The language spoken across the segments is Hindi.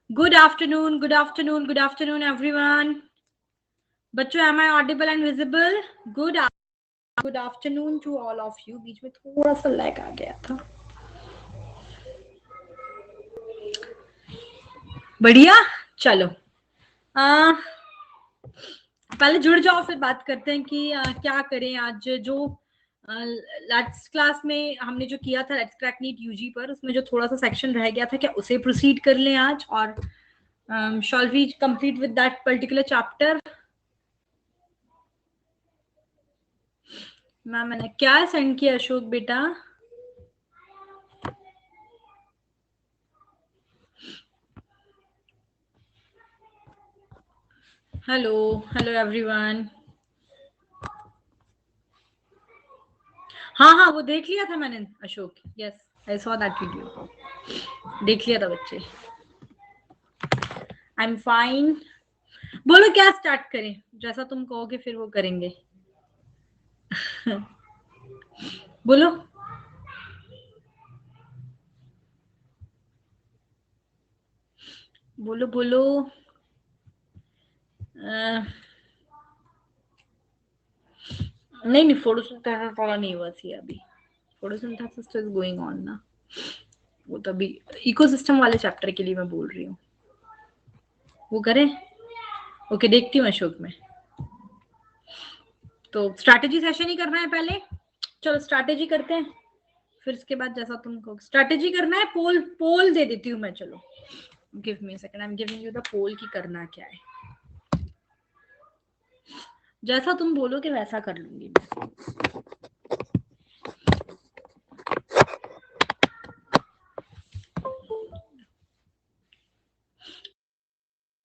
Good afternoon, good afternoon, good afternoon, everyone. बच्चों, am I audible and visible? Good afternoon to all of you. बीच में थोड़ा सा लैग आ गया था. बढ़िया, चलो. पहले जुड़ जाओ, फिर बात करते हैं कि क्या करें आज. जो लास्ट क्लास में हमने जो किया था लेट्स क्रैक नीट यूजी पर, उसमें जो थोड़ा सा सेक्शन रह गया था, क्या उसे प्रोसीड कर लें आज, और shall we complete with that particular chapter. Ma'am मैंने क्या सेंड किया अशोक बेटा? Hello hello everyone. हाँ हाँ, वो देख लिया था मैंने Ashok. Yes, I saw that video. देख लिया था बच्चे. I am fine. बोलो क्या स्टार्ट करें, जैसा तुम कहोगे फिर वो करेंगे. बोलो. बोलो बोलो. नहीं नहीं, फोटोसिंथेसिस वाला नहीं हुआ थी अभी. फोटोसिंथेसिस तो इज गोइंग ऑन ना. वो तो अभी इकोसिस्टम वाले चैप्टर के लिए मैं बोल रही हूँ. वो करें. ओके, देखती हूँ अशोक में. तो स्ट्रैटेजी सेशन ही करना है पहले. चलो स्ट्रैटेजी करते हैं, फिर इसके बाद जैसा तुमको स्ट्रैटेजी करना है. पोल पोल दे देती हूँ मैं. चलो give me second, I am giving you the poll की करना क्या है. जैसा तुम बोलोगे वैसा कर लूंगी मैं.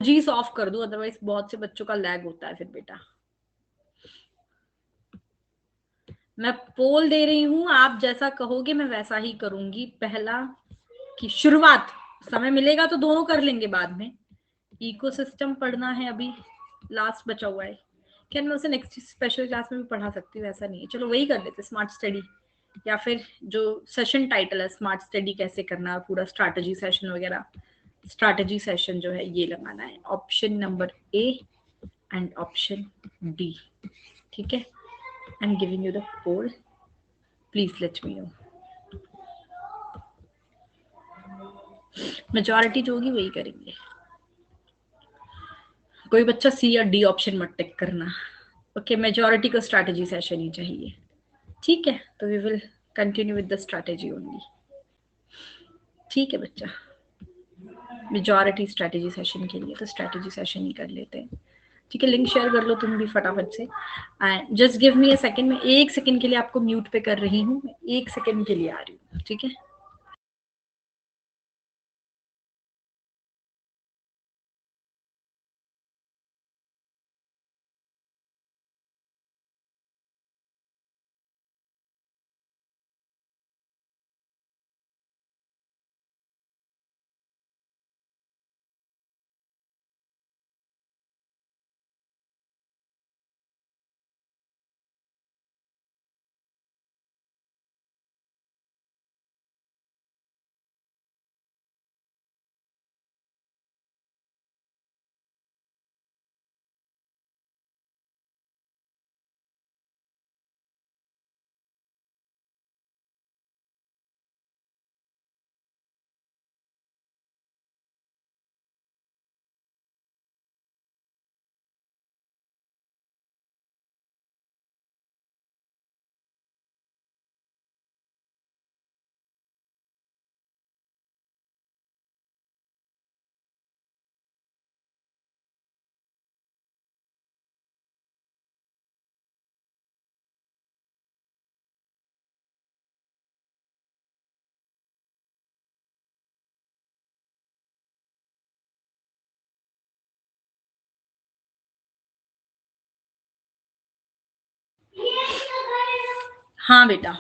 जी ऑफ कर दूं, अदरवाइज बहुत से बच्चों का लैग होता है फिर बेटा. मैं पोल दे रही हूँ, आप जैसा कहोगे मैं वैसा ही करूंगी. पहला की शुरुआत, समय मिलेगा तो दोनों कर लेंगे बाद में. इकोसिस्टम पढ़ना है अभी, लास्ट बचा हुआ है. क्या मैं उसे नेक्स्ट स्पेशल क्लास में भी पढ़ा सकती हूँ? ऐसा नहीं है. चलो वही कर लेते, स्मार्ट स्टडी. या फिर जो सेशन टाइटल है स्मार्ट स्टडी कैसे करना, पूरा स्ट्रैटेजी सेशन वगैरह. स्ट्रैटेजी सेशन जो है ये लगाना है, option number A and option D. ठीक है. I am giving you the poll, please let me know. Majority जो होगी वही करेंगे. कोई बच्चा सी या डी ऑप्शन मत टिक करना. ओके, मेजॉरिटी को स्ट्रैटेजी सेशन ही चाहिए. ठीक है, तो we will continue with the strategy only. ठीक है बच्चा, मेजॉरिटी स्ट्रैटेजी सेशन के लिए तो स्ट्रैटेजी सेशन ही कर लेते हैं. ठीक है, लिंक शेयर कर लो तुम भी फटाफट से. And just give me a second. मैं 1 सेकंड के लिए आपको म्यूट पे कर रही हूँ. 1 सेकंड के लिए आ रही हूँ. ठीक है. हाँ बेटा,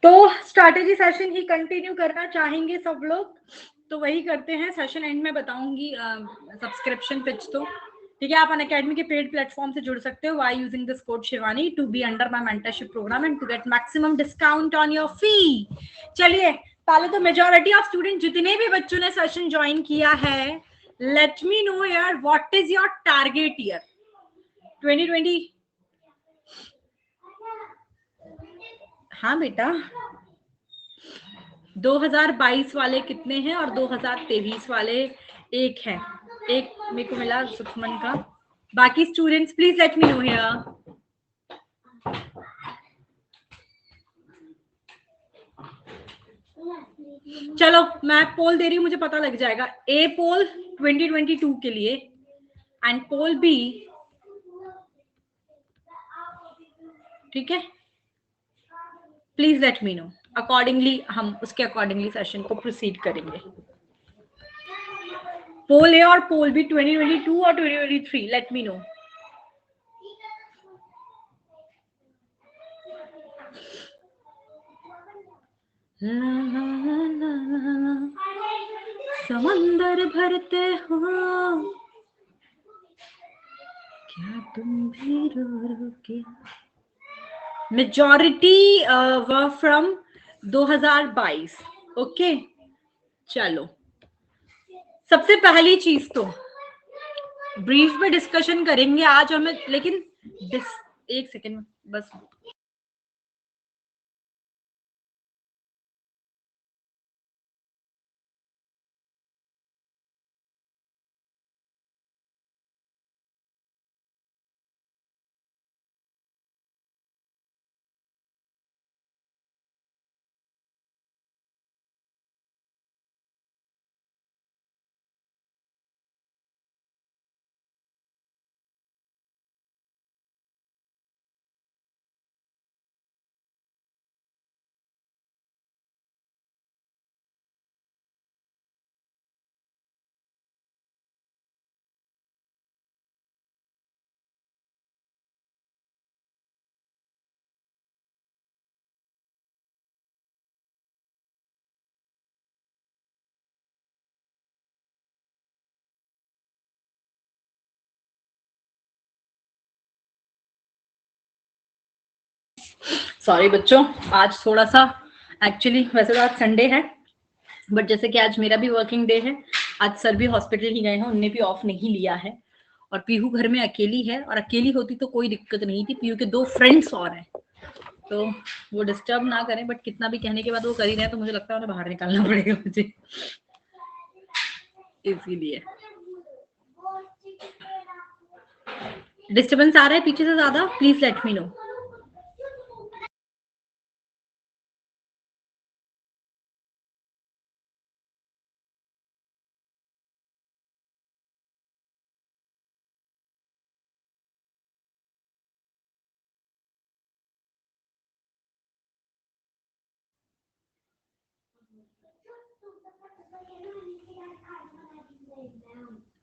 तो स्ट्रैटेजी सेशन ही कंटिन्यू करना चाहेंगे सब लोग तो वही करते हैं. सेशन एंड में बताऊंगी सब्सक्रिप्शन पिच. तो ठीक है, आप अन अकेडमी के पेड प्लेटफॉर्म से जुड़ सकते हो by using this code Shivani to be under my mentorship program and to get maximum discount on your fee. चलिए पहले तो मेजॉरिटी ऑफ स्टूडेंट जितने भी बच्चों ने सेशन ज्वाइन किया है, लेट मी नो यार what is your target year 2020। हाँ बेटा, 2022 वाले कितने हैं और 2023 वाले एक है, एक मेरे को मिला सुखमन का। बाकी students please let me no here. चलो मैं पोल दे रही हूँ, मुझे पता लग जाएगा। ए पोल 2022 के लिए एंड पोल बी, ठीक है? Please let me no, accordingly हम उसके अकॉर्डिंगली सेशन को प्रोसीड करेंगे। पोल ए और पोल बी 2022 और 2023, लेट मी नो। समंदर भरते हो क्या तुम भी रो रो के। Majority were from 2022। ओके चलो, सबसे पहली चीज तो ब्रीफ में डिस्कशन करेंगे आज हमें, लेकिन एक सेकेंड बस। सॉरी बच्चों, आज थोड़ा सा एक्चुअली, वैसे तो आज संडे है बट जैसे कि आज मेरा भी वर्किंग डे है, आज सर भी हॉस्पिटल ही गए हैं, उनने भी ऑफ नहीं लिया है और पीहू घर में अकेली है। और अकेली होती तो कोई दिक्कत नहीं थी, पीहू के 2 फ्रेंड्स और हैं तो वो डिस्टर्ब ना करें, बट कितना भी कहने के बाद वो कर ही रहे हैं तो मुझे लगता है उन्हें बाहर निकालना पड़ेगा मुझे, इसीलिए। डिस्टर्बेंस आ रहा है पीछे से ज्यादा, प्लीज लेट मी नो।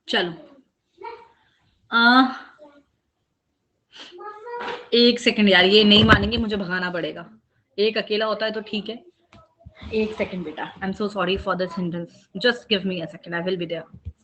चलो एक सेकंड यार, ये नहीं मानेंगे, मुझे भगाना पड़ेगा। एक अकेला होता है तो ठीक है, एक सेकंड बेटा, I am so sorry for this hindrance, just give me a second, I will be there.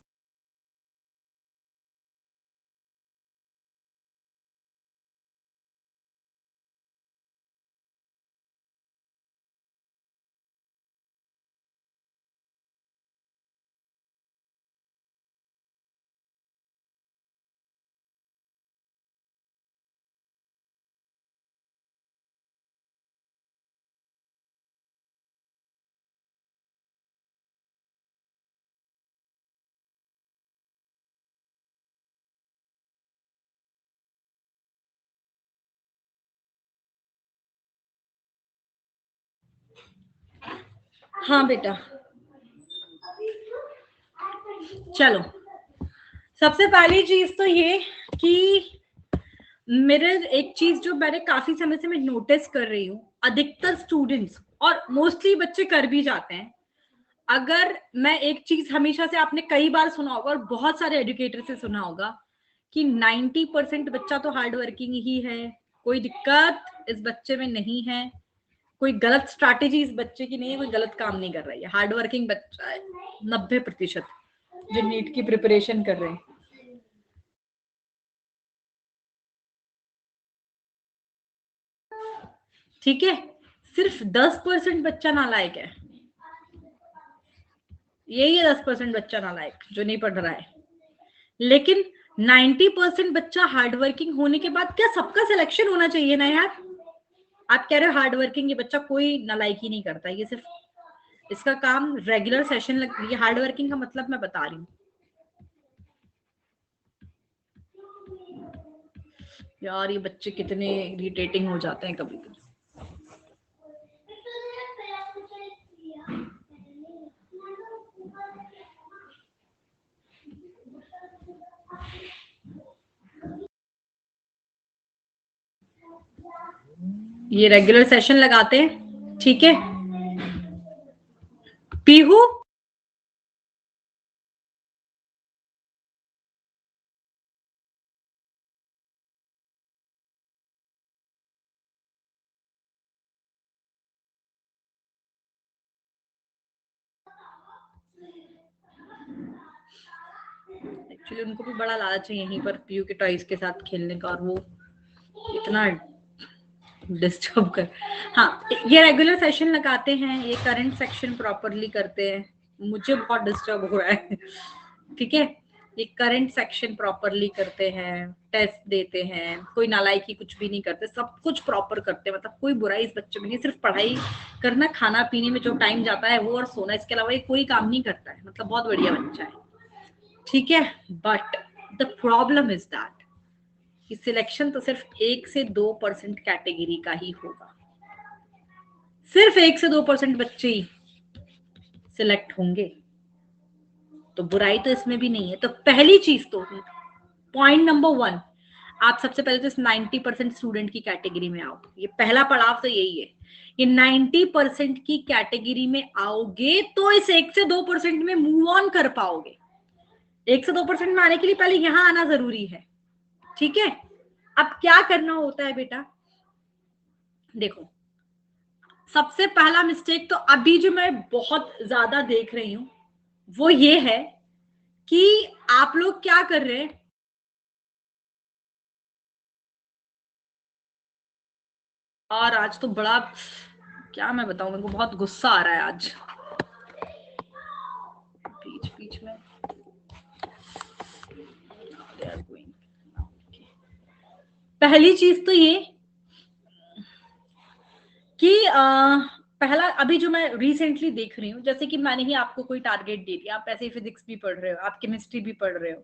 हाँ बेटा, चलो सबसे पहली चीज तो ये कि मेरे एक चीज जो मैंने काफी समय से मैं नोटिस कर रही हूँ, अधिकतर स्टूडेंट्स और मोस्टली बच्चे कर भी जाते हैं। अगर मैं एक चीज हमेशा से, आपने कई बार सुना होगा और बहुत सारे एजुकेटर से सुना होगा कि 90% बच्चा तो हार्ड वर्किंग ही है, कोई दिक्कत इस बच्चे में नहीं है, कोई गलत स्ट्रैटेजी इस बच्चे की नहीं है, कोई गलत काम नहीं कर रही है, हार्ड वर्किंग बच्चा है 90% जो नीट की प्रिपरेशन कर रहे हैं। ठीक है, सिर्फ 10% बच्चा नालायक है। यही है 10% बच्चा नालायक जो नहीं पढ़ रहा है। लेकिन 90% बच्चा हार्ड वर्किंग होने के बाद क्या सबका सिलेक्शन होना चाहिए ना यार? आप कह रहे हो हार्ड वर्किंग, ये बच्चा कोई नालायकी नहीं करता, ये सिर्फ इसका काम रेगुलर सेशन ये हार्ड वर्किंग का मतलब मैं बता रही हूँ यार। ये बच्चे कितने इरिटेटिंग हो जाते हैं कभी कभी। ये रेगुलर सेशन लगाते हैं, ठीक है। पीहू एक्चुअली उनको भी बड़ा लालच है यहीं पर पीयू के टॉयज के साथ खेलने का, और वो इतना डिस्टर्ब कर। हाँ, ये रेगुलर सेशन लगाते हैं, ये करंट सेक्शन प्रॉपरली करते हैं। मुझे बहुत डिस्टर्ब हो रहा है, ठीक है। ये करंट सेक्शन प्रॉपरली करते हैं, टेस्ट देते हैं, कोई नालायकी कुछ भी नहीं करते, सब कुछ प्रॉपर करते हैं। मतलब कोई बुराई इस बच्चे में नहीं, सिर्फ पढ़ाई करना, खाना पीने में जो टाइम जाता है वो, और सोना, इसके अलावा ये कोई काम नहीं करता है। मतलब बहुत बढ़िया बच्चा है, ठीक है। But the problem is that कि सिलेक्शन तो सिर्फ 1 से 2% कैटेगरी का ही होगा। सिर्फ 1 से 2% बच्चे ही सिलेक्ट होंगे, तो बुराई तो इसमें भी नहीं है। तो पहली चीज तो पॉइंट नंबर 1, आप सबसे पहले तो इस 90% स्टूडेंट की कैटेगरी में आओ। ये पहला पड़ाव तो यही है कि 90% की कैटेगरी में आओगे तो इस 1 से 2% में मूव ऑन कर पाओगे। 1 से 2% में आने के लिए पहले यहां आना जरूरी है, ठीक है। अब क्या करना होता है बेटा, देखो, सबसे पहला मिस्टेक तो अभी जो मैं बहुत ज्यादा देख रही हूं वो ये है कि आप लोग क्या कर रहे हैं, और आज तो बड़ा, क्या मैं बताऊं, मेरे को बहुत गुस्सा आ रहा है आज बीच बीच में। पहली चीज तो ये कि पहला, अभी जो मैं रिसेंटली देख रही हूँ, जैसे कि मैंने ही आपको कोई टारगेट दे दिया, आप ऐसे ही फिजिक्स भी पढ़ रहे हो, आप केमिस्ट्री भी पढ़ रहे हो,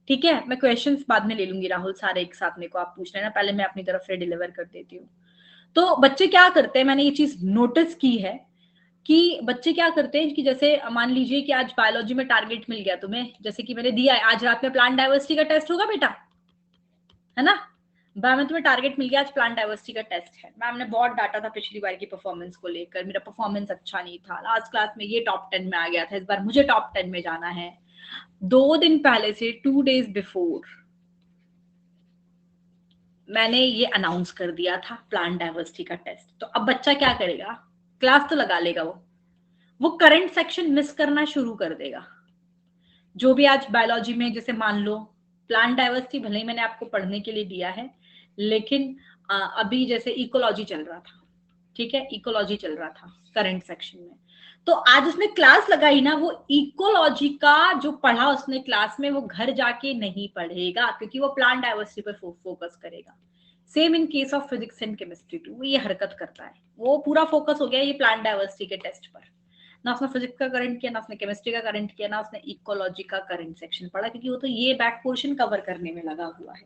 ठीक है। मैं क्वेश्चंस बाद में ले लूंगी राहुल, सारे एक साथ मेरे को आप पूछ लेना, पहले मैं अपनी तरफ से डिलीवर कर देती हूँ। तो बच्चे क्या करते हैं, मैंने ये चीज नोटिस की है कि बच्चे क्या करते हैं कि जैसे मान लीजिए कि आज बायोलॉजी में टारगेट मिल गया तुम्हें, जैसे कि मैंने दिया है, आज रात में प्लांट डाइवर्सिटी का टेस्ट होगा बेटा, है ना। मैम में तुम्हें टारगेट मिल गया, आज प्लांट डाइवर्सिटी का टेस्ट है। मैम ने बहुत डाटा था पिछली बार की परफॉर्मेंस को लेकर, मेरा परफॉर्मेंस अच्छा नहीं था, लास्ट क्लास में ये टॉप 10 में आ गया था, इस बार मुझे टॉप 10 में जाना है। 2 दिन पहले से, 2 days बिफोर, मैंने ये अनाउंस कर दिया था प्लांट डाइवर्सिटी का टेस्ट। तो अब बच्चा क्या करेगा, क्लास तो लगा लेगा, वो करंट सेक्शन मिस करना शुरू कर देगा। जो भी आज बायोलॉजी में, जैसे मान लो प्लांट डाइवर्सिटी भले ही मैंने आपको पढ़ने के लिए दिया है, लेकिन अभी जैसे इकोलॉजी चल रहा था, ठीक है, इकोलॉजी चल रहा था करंट सेक्शन में, तो आज उसने क्लास लगाई ना, वो इकोलॉजी का जो पढ़ा उसने क्लास में वो घर जाके नहीं पढ़ेगा, क्योंकि वो प्लांट डाइवर्सिटी पर फोकस करेगा। Same in case of physics and chemistry too, वो ये हरकत करता है, वो पूरा फोकस हो गया ये प्लांट डाइवर्सिटी के टेस्ट पर। ना उसने फिजिक्स का करंट किया, ना उसने केमिस्ट्री का करंट किया, ना उसने इकोलॉजी का करंट सेक्शन पढ़ा, क्योंकि वो तो ये बैक पोर्शन कवर करने में लगा हुआ है,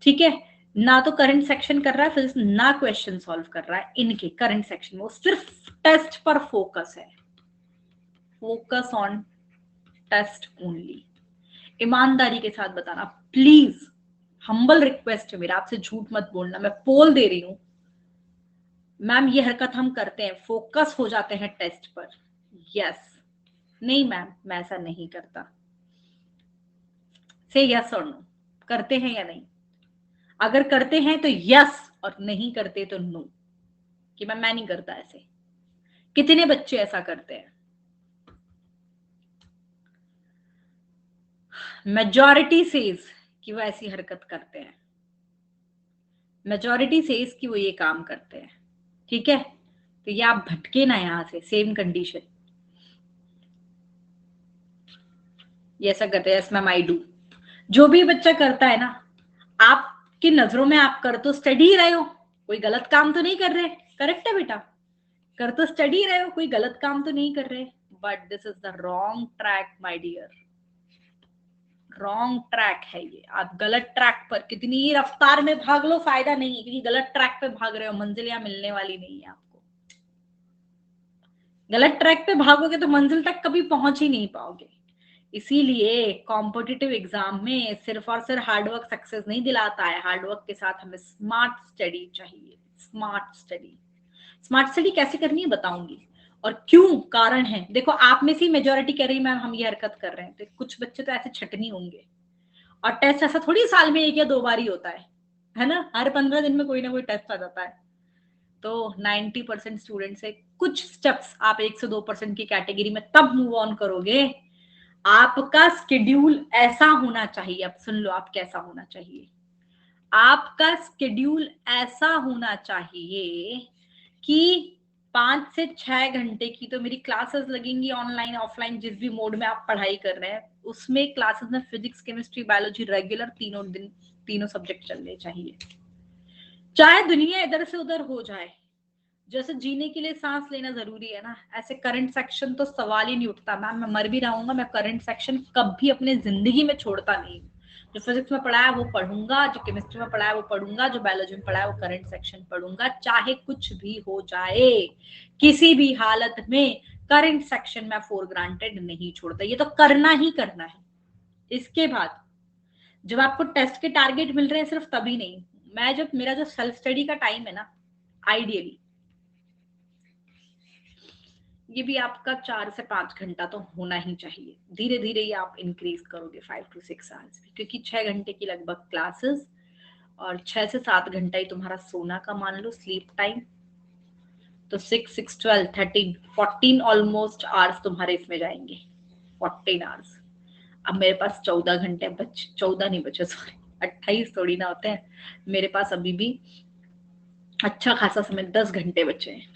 ठीक है। ना तो करंट सेक्शन कर रहा है फिजिक्स, ना क्वेश्चन सॉल्व कर रहा है इनके करंट सेक्शन में, वो सिर्फ टेस्ट पर फोकस है, फोकस ऑन टेस्ट ओनली। ईमानदारी के साथ बताना प्लीज, हम्बल रिक्वेस्ट है मेरा आपसे, झूठ मत बोलना, मैं पोल दे रही हूं। मैम ये हरकत हम करते हैं, फोकस हो जाते हैं टेस्ट पर, यस। नहीं मैम, मैं ऐसा नहीं करता। से यस और नो, करते हैं या नहीं? अगर करते हैं तो यस, और नहीं करते तो नो, कि मैं नहीं करता ऐसे। कितने बच्चे ऐसा करते हैं? मेजॉरिटी सेज कि वो ऐसी हरकत करते हैं, मेजॉरिटी सेज कि वो ये काम करते हैं, ठीक है। तो ये आप भटके ना यहां से, सेम कंडीशन। ये ऐसा करते हैं, यस मैम आई डू। जो भी बच्चा करता है ना, आपकी नजरों में आप कर तो स्टडी रहे हो, कोई गलत काम तो नहीं कर रहे, करेक्ट है बेटा, कर तो स्टडी रहे हो, कोई गलत काम तो नहीं कर रहे, but this is the wrong track my dear, wrong track है ये। आप गलत ट्रैक पर कितनी ही रफ्तार में भाग लो फायदा नहीं है, क्योंकि गलत ट्रैक पे भाग रहे हो, मंजिल यहाँ मिलने वाली नहीं है आपको। गलत ट्रैक पे भागोगे तो मंजिल तक कभी पहुंच ही नहीं पाओगे। इसीलिए कॉम्पिटिटिव एग्जाम में सिर्फ और सिर्फ हार्डवर्क सक्सेस नहीं दिलाता है, हार्डवर्क के साथ हमें स्मार्ट स्टडी चाहिए। स्मार्ट स्टडी, स्मार्ट स्टडी कैसे करनी है बताऊंगी, और क्यों, कारण है। देखो आप में से मेजोरिटी कह रही है मैम हम ये हरकत कर रहे हैं, तो कुछ बच्चे तो ऐसे छटनी होंगे, और टेस्ट ऐसा थोड़ी साल में 1 या 2 बार ही होता है ना, हर 15 दिन में कोई ना कोई टेस्ट आ जाता है। तो 90% स्टूडेंट से कुछ स्टेप्स आप 1 से 2% की कैटेगरी में तब मूव ऑन करोगे। आपका स्केड्यूल ऐसा होना चाहिए, अब सुन लो आप कैसा होना चाहिए, आपका स्केड्यूल ऐसा होना चाहिए कि 5 से 6 घंटे की तो मेरी क्लासेस लगेंगी, ऑनलाइन ऑफलाइन जिस भी मोड में आप पढ़ाई कर रहे हैं, उसमें क्लासेस में फिजिक्स केमिस्ट्री बायोलॉजी रेगुलर तीनों दिन तीनों सब्जेक्ट चलने चाहिए, चाहे दुनिया इधर से उधर हो जाए। जैसे जीने के लिए सांस लेना जरूरी है ना, ऐसे करंट सेक्शन तो सवाल ही नहीं उठता। मैम मैं मर भी रहूंगा, मैं करंट सेक्शन कभी अपने जिंदगी में छोड़ता नहीं। जो फिजिक्स में पढ़ा है वो पढ़ूंगा, जो केमिस्ट्री में पढ़ा है वो पढ़ूंगा, जो बायोलॉजी में पढ़ा है वो करंट सेक्शन पढ़ूंगा, चाहे कुछ भी हो जाए, किसी भी हालत में करंट सेक्शन में फॉर ग्रांटेड नहीं छोड़ता, ये तो करना ही करना है। इसके बाद जब आपको टेस्ट के टारगेट मिल रहे हैं सिर्फ तभी नहीं, मैं जब मेरा जो सेल्फ स्टडी का टाइम है ना, आइडियली ये भी आपका 4 से 5 घंटा तो होना ही चाहिए। धीरे धीरे ये आप इंक्रीज करोगे 5 to 6 आवर्स भी, क्योंकि 6 घंटे की लगभग क्लासेस और 6 से 7 घंटा ही तुम्हारा सोना का मान लो स्लीप टाइम, तो 6 6 12 13 14 ऑलमोस्ट आवर्स तुम्हारे इसमें जाएंगे, 14 आवर्स। अब मेरे पास 14 घंटे 14 नहीं बचे, सॉरी 28 थोड़ी ना होते हैं, मेरे पास अभी भी अच्छा खासा समय 10 घंटे बचे हैं।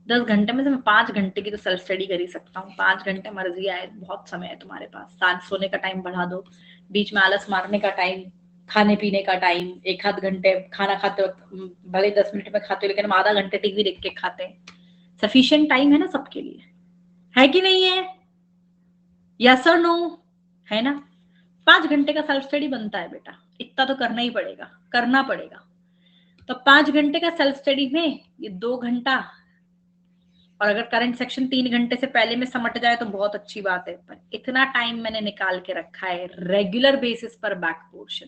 10 घंटे में से मैं 5 घंटे की तो सेल्फ स्टडी कर ही सकता हूँ। 5 घंटे मर्जी आए, बहुत समय है तुम्हारे पास। सांझ सोने का टाइम बढ़ा दो, बीच में आलस मारने का टाइम, खाने पीने का टाइम, 1-8 घंटे खाना खाते वक्त भले 10 मिनट में खाते हो, लेकिन हम आधा घंटे टीवी देख के खाते हैं। सफिशिएंट टाइम है ना सबके लिए, है कि नहीं है? यस और नो, है ना? 5 घंटे का सेल्फ स्टडी बनता है बेटा, इतना तो करना ही पड़ेगा, करना पड़ेगा। तो 5 घंटे का सेल्फ स्टडी में ये 2 घंटा, और अगर करंट सेक्शन 3 घंटे से पहले में समट जाए तो बहुत अच्छी बात है, पर इतना टाइम मैंने निकाल के रखा है रेगुलर बेसिस पर बैक पोर्शन,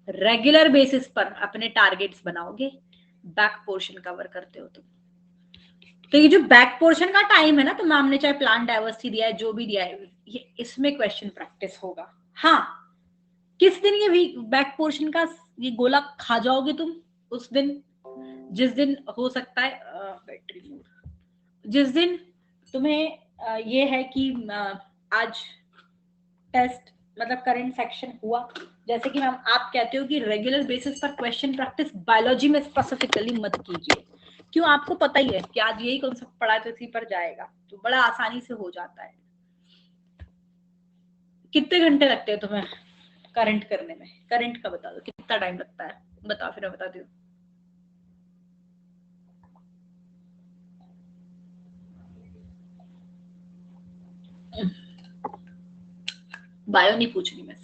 रेगुलर बेसिस पर अपने टारगेट्स बनाओगे, बैक पोर्शन कवर करते हो तुम। तो ये जो बैक पोर्शन का टाइम है ना, तो मैम ने चाहे प्लान डाइवर्सिटी दिया है, जो भी दिया है, ये इसमें क्वेश्चन प्रैक्टिस होगा। हाँ, किस दिन ये बैक पोर्शन का ये गोला खा जाओगे तुम, उस दिन जिस दिन हो सकता है बैटरी मोड, जिस दिन तुम्हें ये है कि आज टेस्ट मतलब करंट सेक्शन हुआ, जैसे कि मैम आप कहते हो कि रेगुलर बेसिस पर क्वेश्चन प्रैक्टिस बायोलॉजी में स्पेसिफिकली मत कीजिए, क्यों? आपको पता ही है कि आज यही कॉन्सेप्ट पढ़ा है तो इसी पर जाएगा, तो बड़ा आसानी से हो जाता है। कितने घंटे लगते हैं तुम्हें करंट करने में? करंट का बता दो कितना टाइम लगता है, बताओ फिर मैं बताती हूँ। बायो नहीं पूछ रही मैं,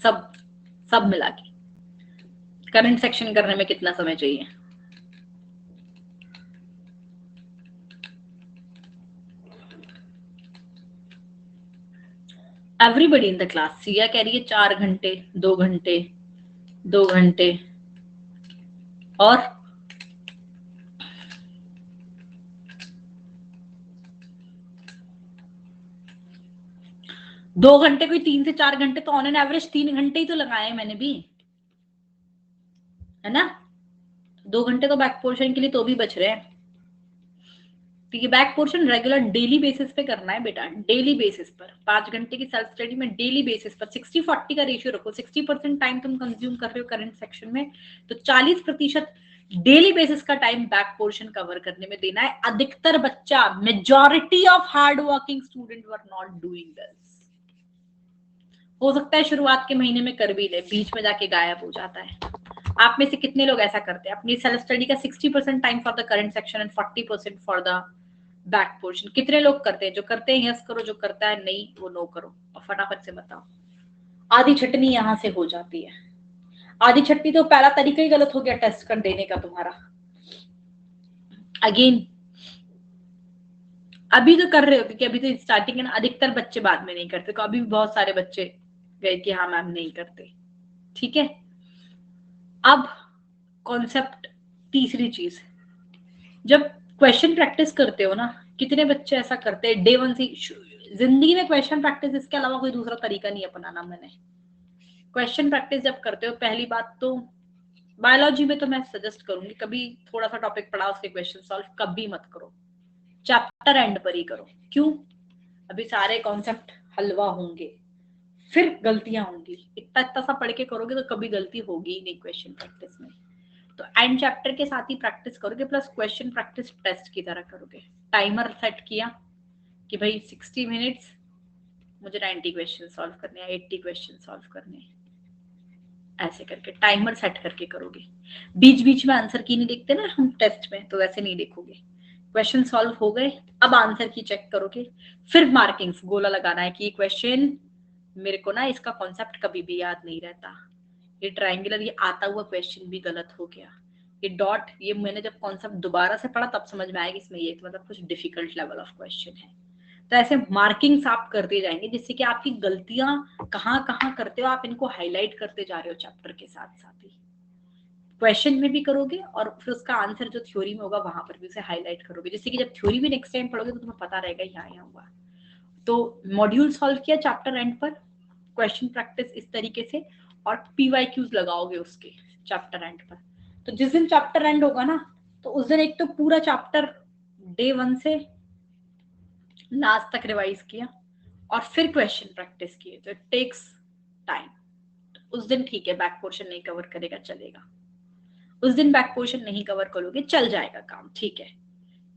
सब मिला के करंट सेक्शन करने में कितना समय चाहिए? Everybody in the class, Siya कह रही है 4 घंटे, 2 घंटे, 2 घंटे, और दो घंटे, कोई 3 से 4 घंटे, तो ऑन एन एवरेज 3 घंटे ही तो लगाए मैंने भी, है ना? 2 घंटे तो बैक पोर्शन के लिए तो भी बच रहे हैं। तो ये back portion regular daily basis पे करना है बेटा, डेली बेसिस पर। 5 घंटे की सेल्फ स्टडी में डेली बेसिस पर 60-40 का रेशियो रखो। 60% टाइम तुम कंज्यूम कर रहे हो करंट सेक्शन में, तो 40% डेली बेसिस का टाइम बैक पोर्शन कवर करने में देना है। अधिकतर बच्चा, majority of hard working student were not doing this. हो सकता है शुरुआत के महीने में कर भी ले, बीच में जाके गायब हो जाता है। आप में से कितने लोग ऐसा करते हैं? अपनी सेल्फ स्टडी का 60% time for the current section and 40% for the back portion. कितने लोग करते हैं? जो करते हैं यस करो, जो करता है नहीं वो नो करो, और फटाफट से बताओ। आधी छटनी यहां से हो जाती है। आधी छटनी तो पहला तरीका ही गलत हो गया टेस्ट कर देने का तुम्हारा। अगेन अभी तो कर रहे हो क्योंकि अभी तो स्टार्टिंग है ना, अधिकतर बच्चे बाद में नहीं करते, तो अभी भी बहुत सारे बच्चे गए कि हाँ मैम नहीं करते। ठीक है, अब कॉन्सेप्ट तीसरी चीज, जब क्वेश्चन प्रैक्टिस करते हो ना, कितने बच्चे ऐसा करते हैं डे वन से? जिंदगी में क्वेश्चन प्रैक्टिस इसके अलावा कोई दूसरा तरीका नहीं अपनाना मैंने। क्वेश्चन प्रैक्टिस जब करते हो, पहली बात तो बायोलॉजी में तो मैं सजेस्ट करूंगी कभी थोड़ा सा टॉपिक पढ़ा उसके क्वेश्चन सॉल्व कभी मत करो, चैप्टर एंड पर ही करो। क्यों? अभी सारे कॉन्सेप्ट हलवा होंगे, फिर गलतियां होंगी। इतना इतना सा पढ़ के करोगे तो कभी गलती होगी ही नहीं क्वेश्चन प्रैक्टिस में। तो एंड चैप्टर के साथ ही प्रैक्टिस करोगे, प्लस क्वेश्चन प्रैक्टिस टेस्ट की तरह करोगे। टाइमर सेट किया कि भाई 60 मिनट्स मुझे 90 क्वेश्चन सॉल्व करने हैं, 80 क्वेश्चन सॉल्व करने हैं, ऐसे करके टाइमर सेट करके करोगे। बीच बीच में आंसर की नहीं देखते ना हम टेस्ट में, तो वैसे नहीं देखोगे। क्वेश्चन सॉल्व हो गए, अब आंसर की चेक करोगे, फिर मार्किंग्स गोला लगाना है कि ये क्वेश्चन मेरे को ना इसका कॉन्सेप्ट कभी भी याद नहीं रहता, ये ट्रायंगुलर ये आता हुआ क्वेश्चन भी गलत हो गया, ये डॉट ये मैंने जब कॉन्सेप्ट दोबारा से पढ़ा तब समझ में आया कि इसमें ये मतलब कुछ डिफिकल्ट लेवल ऑफ क्वेश्चन है। तो ऐसे मार्किंग्स आप करते जाएंगे जिससे कि आपकी गलतियां कहाँ कहाँ करते हो आप इनको हाईलाइट करते जा रहे हो चैप्टर के साथ साथ ही। क्वेश्चन में भी करोगे और फिर उसका आंसर जो थ्योरी में होगा वहां पर भी उसे हाईलाइट करोगे, जिससे कि जब थ्योरी भी नेक्स्ट टाइम पढ़ोगे तो तुम्हें पता रहेगा यहाँ यहाँ हुआ। तो मॉड्यूल सॉल्व किया चैप्टर एंड पर, क्वेश्चन प्रैक्टिस इस तरीके से, और पीवाईक्यूज लगाओगे उसके चैप्टर एंड पर। तो जिस दिन चैप्टर एंड होगा ना, तो उस दिन एक तो पूरा चैप्टर डे 1 से लास्ट तक रिवाइज किया और फिर क्वेश्चन प्रैक्टिस किए, तो इट टेक्स टाइम। उस दिन ठीक है बैक पोर्शन नहीं कवर करेगा चलेगा, उस दिन बैक पोर्शन नहीं कवर करोगे चल जाएगा काम, ठीक है।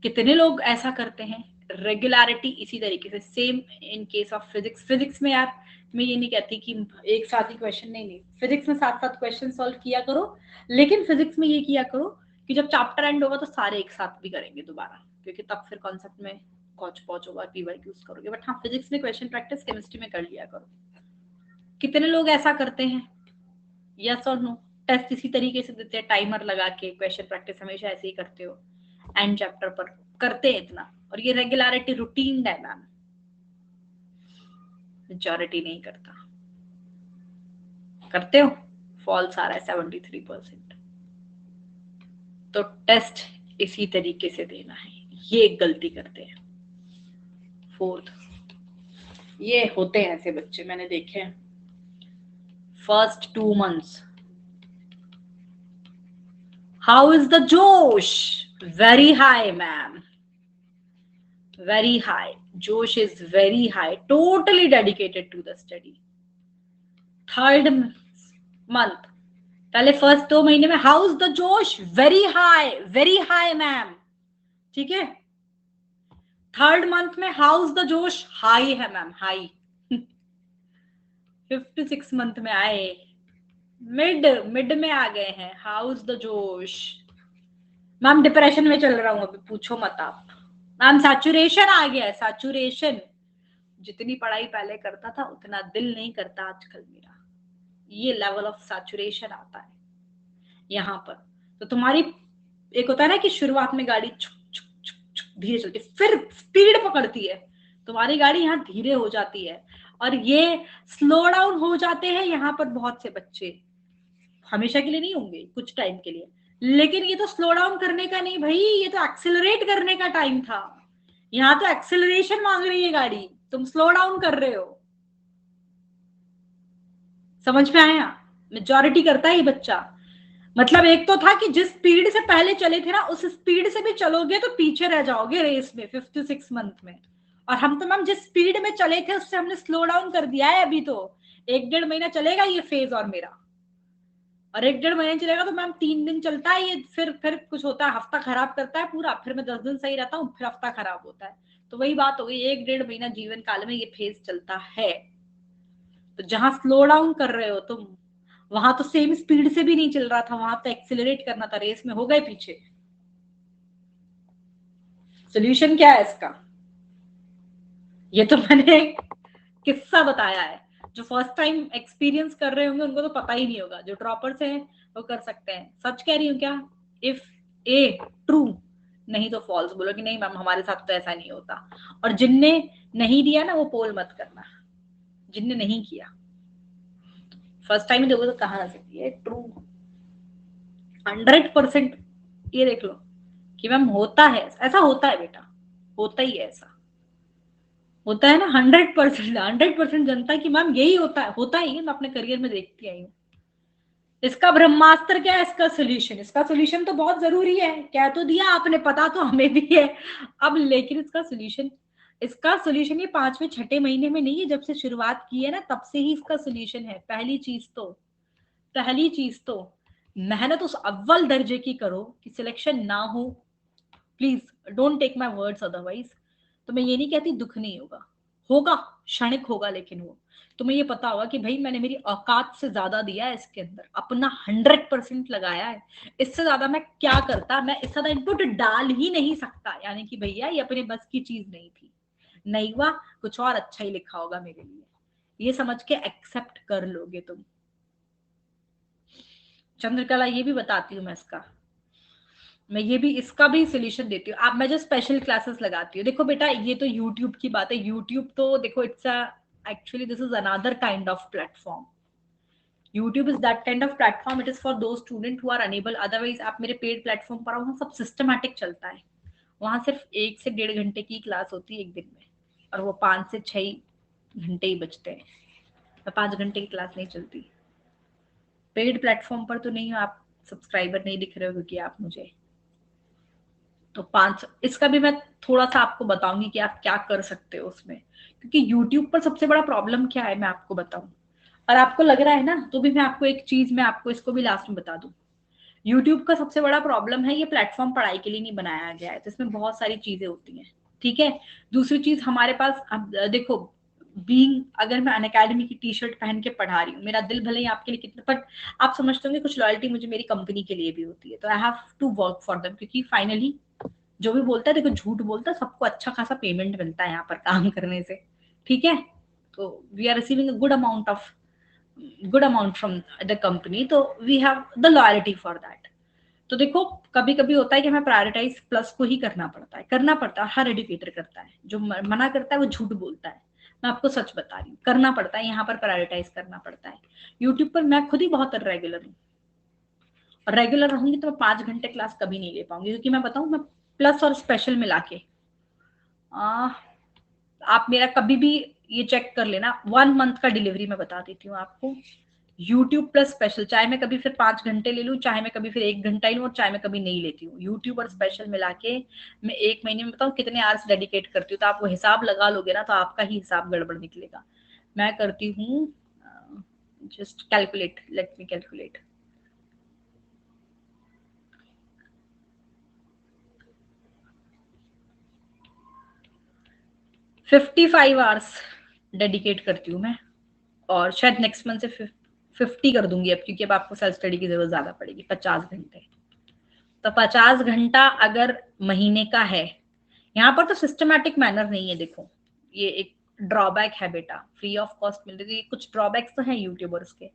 कितने लोग ऐसा करते हैं? रेगुलरिटी इसी तरीके से same in case of physics. Physics में यार मैं ये नहीं कहती कि एक साथ ही क्वेश्चन, नहीं, फिजिक्स में साथ साथ क्वेश्चन सॉल्व किया करो, लेकिन फिजिक्स में ये किया करो कि जब चैप्टर एंड होगा तो सारे एक साथ भी करेंगे दोबारा, क्योंकि तब फिर कॉन्सेप्ट में कौच पौच होगा, पीवाईक्यूज करोगे। बट हाँ फिजिक्स में क्वेश्चन प्रैक्टिस केमिस्ट्री में कर लिया करो। कितने लोग ऐसा करते हैं? यस और नो? टेस्ट इसी तरीके से देते हैं टाइमर लगा के, क्वेश्चन प्रैक्टिस हमेशा ऐसे ही करते हो, एंड चैप्टर पर करते हैं इतना। और ये रेगुलरिटी रूटीन है मैम, मेजॉरिटी नहीं करता। करते हो? फॉल्स आ रहा है 73%। तो टेस्ट इसी तरीके से देना है, ये एक गलती करते हैं। फोर्थ, ये होते हैं ऐसे बच्चे मैंने देखे हैं, first 2 months how is the जोश? Very high ma'am, very high. Josh is very high, totally dedicated to the study. Third month, पहले फर्स्ट 2 महीने में हाउ इज द जोश? वेरी हाई मैम, ठीक है। थर्ड मंथ में हाउ इज द जोश? हाई है ma'am, high. 5th 6th month में आए, मिड में आ गए हैं, हाउ इज द जोश? मैम डिप्रेशन में चल रहा हूं अभी, पूछो मत आप मैम, सैचुरेशन आ गया है, सैचुरेशन। जितनी पढ़ाई पहले करता था उतना दिल नहीं करता आजकल मेरा, ये लेवल ऑफ सैचुरेशन आता है यहाँ पर। तो तुम्हारी एक होता है ना कि शुरुआत में गाड़ी छुक छुक छुक छुक धीरे चलती, फिर स्पीड पकड़ती है, तुम्हारी गाड़ी यहाँ धीरे हो जाती है, और ये स्लो डाउन हो जाते हैं यहाँ पर बहुत से बच्चे। हमेशा के लिए नहीं होंगे, कुछ टाइम के लिए, लेकिन ये तो स्लो डाउन करने का नहीं भाई, ये तो एक्सेलरेट करने का टाइम था। यहाँ तो एक्सेलरेशन मांग रही है गाड़ी, तुम स्लो डाउन कर रहे हो। समझ में आया? मेजॉरिटी करता है ये बच्चा। मतलब एक तो था कि जिस स्पीड से पहले चले थे ना, उस स्पीड से भी चलोगे तो पीछे रह जाओगे रेस में 5th 6th मंथ में। और हम तो मैम जिस स्पीड में चले थे उससे हमने स्लो डाउन कर दिया है। अभी तो 1-1.5 महीना चलेगा ये फेज और मेरा, और 1-1.5 महीने चलेगा तो मैम 3 दिन चलता है ये, फिर कुछ होता है, हफ्ता खराब करता है पूरा, फिर मैं 10 दिन सही रहता हूँ, फिर हफ्ता खराब होता है। तो वही बात हो गई, 1-1.5 महीना जीवन काल में ये फेज चलता है। तो जहां स्लो डाउन कर रहे हो तुम, वहां तो सेम स्पीड से भी नहीं चल रहा था, वहां तो एक्सिलरेट करना था, रेस में हो गए पीछे। सोल्यूशन क्या है इसका? ये तो मैंने किस्सा बताया है। जो फर्स्ट टाइम एक्सपीरियंस कर रहे होंगे उनको तो पता ही नहीं होगा, जो ड्रॉपर्स हैं वो कर सकते हैं। सच कह रही हूँ क्या? इफ ए ट्रू, नहीं तो फॉल्स बोलो कि नहीं मैम हमारे साथ तो ऐसा नहीं होता। और जिनने नहीं दिया ना वो पोल मत करना, जिनने नहीं किया फर्स्ट टाइम देखो तो कहाँ आ सकती है ट्रू 100%। ये देख लो कि मैम होता है ऐसा, होता है बेटा, होता ही है ऐसा, होता है ना। 100% जनता की मैम यही होता ही है। मैं अपने करियर में देखती आई हूँ। इसका ब्रह्मास्त्र क्या है? इसका सोल्यूशन, इसका सोल्यूशन तो बहुत जरूरी है। कह तो दिया आपने, पता तो हमें भी है अब, लेकिन इसका सोल्यूशन ये 5वें 6ठे महीने में नहीं है, जब से शुरुआत की है ना तब से ही इसका सोल्यूशन है। पहली चीज तो मेहनत उस अव्वल दर्जे की करो कि सिलेक्शन ना हो। Please don't take my words otherwise. तो मैं ये नहीं कहती दुख नहीं होगा, होगा, क्षणिक होगा, लेकिन वो तुम्हें ये पता होगा कि भाई मैंने मेरी औकात से ज्यादा दिया है इसके अंदर, अपना 100% लगाया है। इससे ज्यादा मैं क्या करता, मैं इससे ज्यादा इनपुट डाल ही नहीं सकता। यानी कि भैया ये अपने बस की चीज नहीं थी, नहीं हुआ, कुछ और अच्छा ही लिखा होगा मेरे लिए, ये समझ के एक्सेप्ट कर लोगे तुम। चंद्रकला ये भी बताती हूँ मैं इसका भी सोल्यूशन देती हूँ। आप मैं जो स्पेशल क्लासेस लगाती हूँ, देखो बेटा ये तो यूट्यूब की बात है। यूट्यूब तो देखो it's actually this is another kind of platform. YouTube is that kind of platform, it is for those student who are unable. Otherwise आप मेरे पेड प्लेटफॉर्म पर आओ, वहाँ सब सिस्टमैटिक चलता है। वहां सिर्फ 1 से 1.5 घंटे की क्लास होती है एक दिन में, और वो 5 से 6 घंटे ही बचते हैं। 5 घंटे की क्लास नहीं चलती। पेड प्लेटफॉर्म पर तो नहीं हो आप, सब्सक्राइबर नहीं दिख रहे हो क्योंकि आप मुझे, तो 5 इसका भी मैं थोड़ा सा आपको बताऊंगी कि आप क्या कर सकते हो उसमें। क्योंकि यूट्यूब पर सबसे बड़ा प्रॉब्लम क्या है मैं आपको बताऊं, और आपको लग रहा है ना तो भी मैं आपको एक चीज, मैं आपको इसको भी लास्ट में बता दूं। यूट्यूब का सबसे बड़ा प्रॉब्लम है ये प्लेटफॉर्म पढ़ाई के लिए नहीं बनाया गया है, तो इसमें बहुत सारी चीजें होती हैं। ठीक है। दूसरी चीज हमारे पास, अब देखो बीइंग, अगर मैं अनअकैडमी की टी शर्ट पहन के पढ़ा रही हूँ, मेरा दिल भले ही आपके लिए कितना, बट आप समझते होंगे कुछ लॉयल्टी मुझे मेरी कंपनी के लिए भी होती है, तो I have to work for them. क्योंकि फाइनली जो भी बोलता है, देखो झूठ बोलता है, सबको अच्छा खासा पेमेंट मिलता है यहाँ पर काम करने से। ठीक है। तो we are receiving good amount from the company, तो we have the loyalty for that. तो देखो कभी कभी होता है कि हमें प्रायोरिटाइज प्लस को ही करना पड़ता है। हर एजुकेटर करता है, जो मना करता है वो झूठ बोलता है। मैं आपको सच बता रही हूँ, करना पड़ता है, यहाँ पर प्रायोरिटाइज करना पड़ता है। यूट्यूब पर मैं खुद ही बहुत रेगुलर हूँ, और रेगुलर रहूंगी तो मैं 5 घंटे क्लास कभी नहीं ले पाऊंगी। क्योंकि मैं बताऊं, मैं प्लस और स्पेशल मिला के, आप मेरा कभी भी ये चेक कर लेना, 1 मंथ का डिलीवरी मैं बता देती हूँ आपको। यूट्यूब प्लस स्पेशल, चाहे मैं कभी फिर 5 घंटे ले लूँ, चाहे मैं कभी फिर 1 घंटा ही लूँ, और चाहे मैं कभी नहीं लेती हूँ, यूट्यूब और स्पेशल मिला के मैं 1 महीने में बताऊँ कितने आवर्स डेडिकेट करती हूँ। तो आप वो हिसाब लगा लोगे ना तो आपका ही हिसाब गड़बड़ निकलेगा। मैं करती हूँ, just calculate, let me calculate, 55 hours dedicate करती हूँ मैं। और शायद नेक्स्ट मंथ से 50 कर दूंगी अब, क्योंकि अब आपको सेल्फ स्टडी की जरूरत ज्यादा पड़ेगी। 50 घंटे, तो 50 घंटा अगर महीने का है, यहाँ पर तो सिस्टमैटिक मैनर नहीं है। देखो ये एक ड्रॉबैक है बेटा, फ्री ऑफ कॉस्ट मिल रही है, कुछ ड्रॉबैक्स तो हैं यूट्यूबर्स के।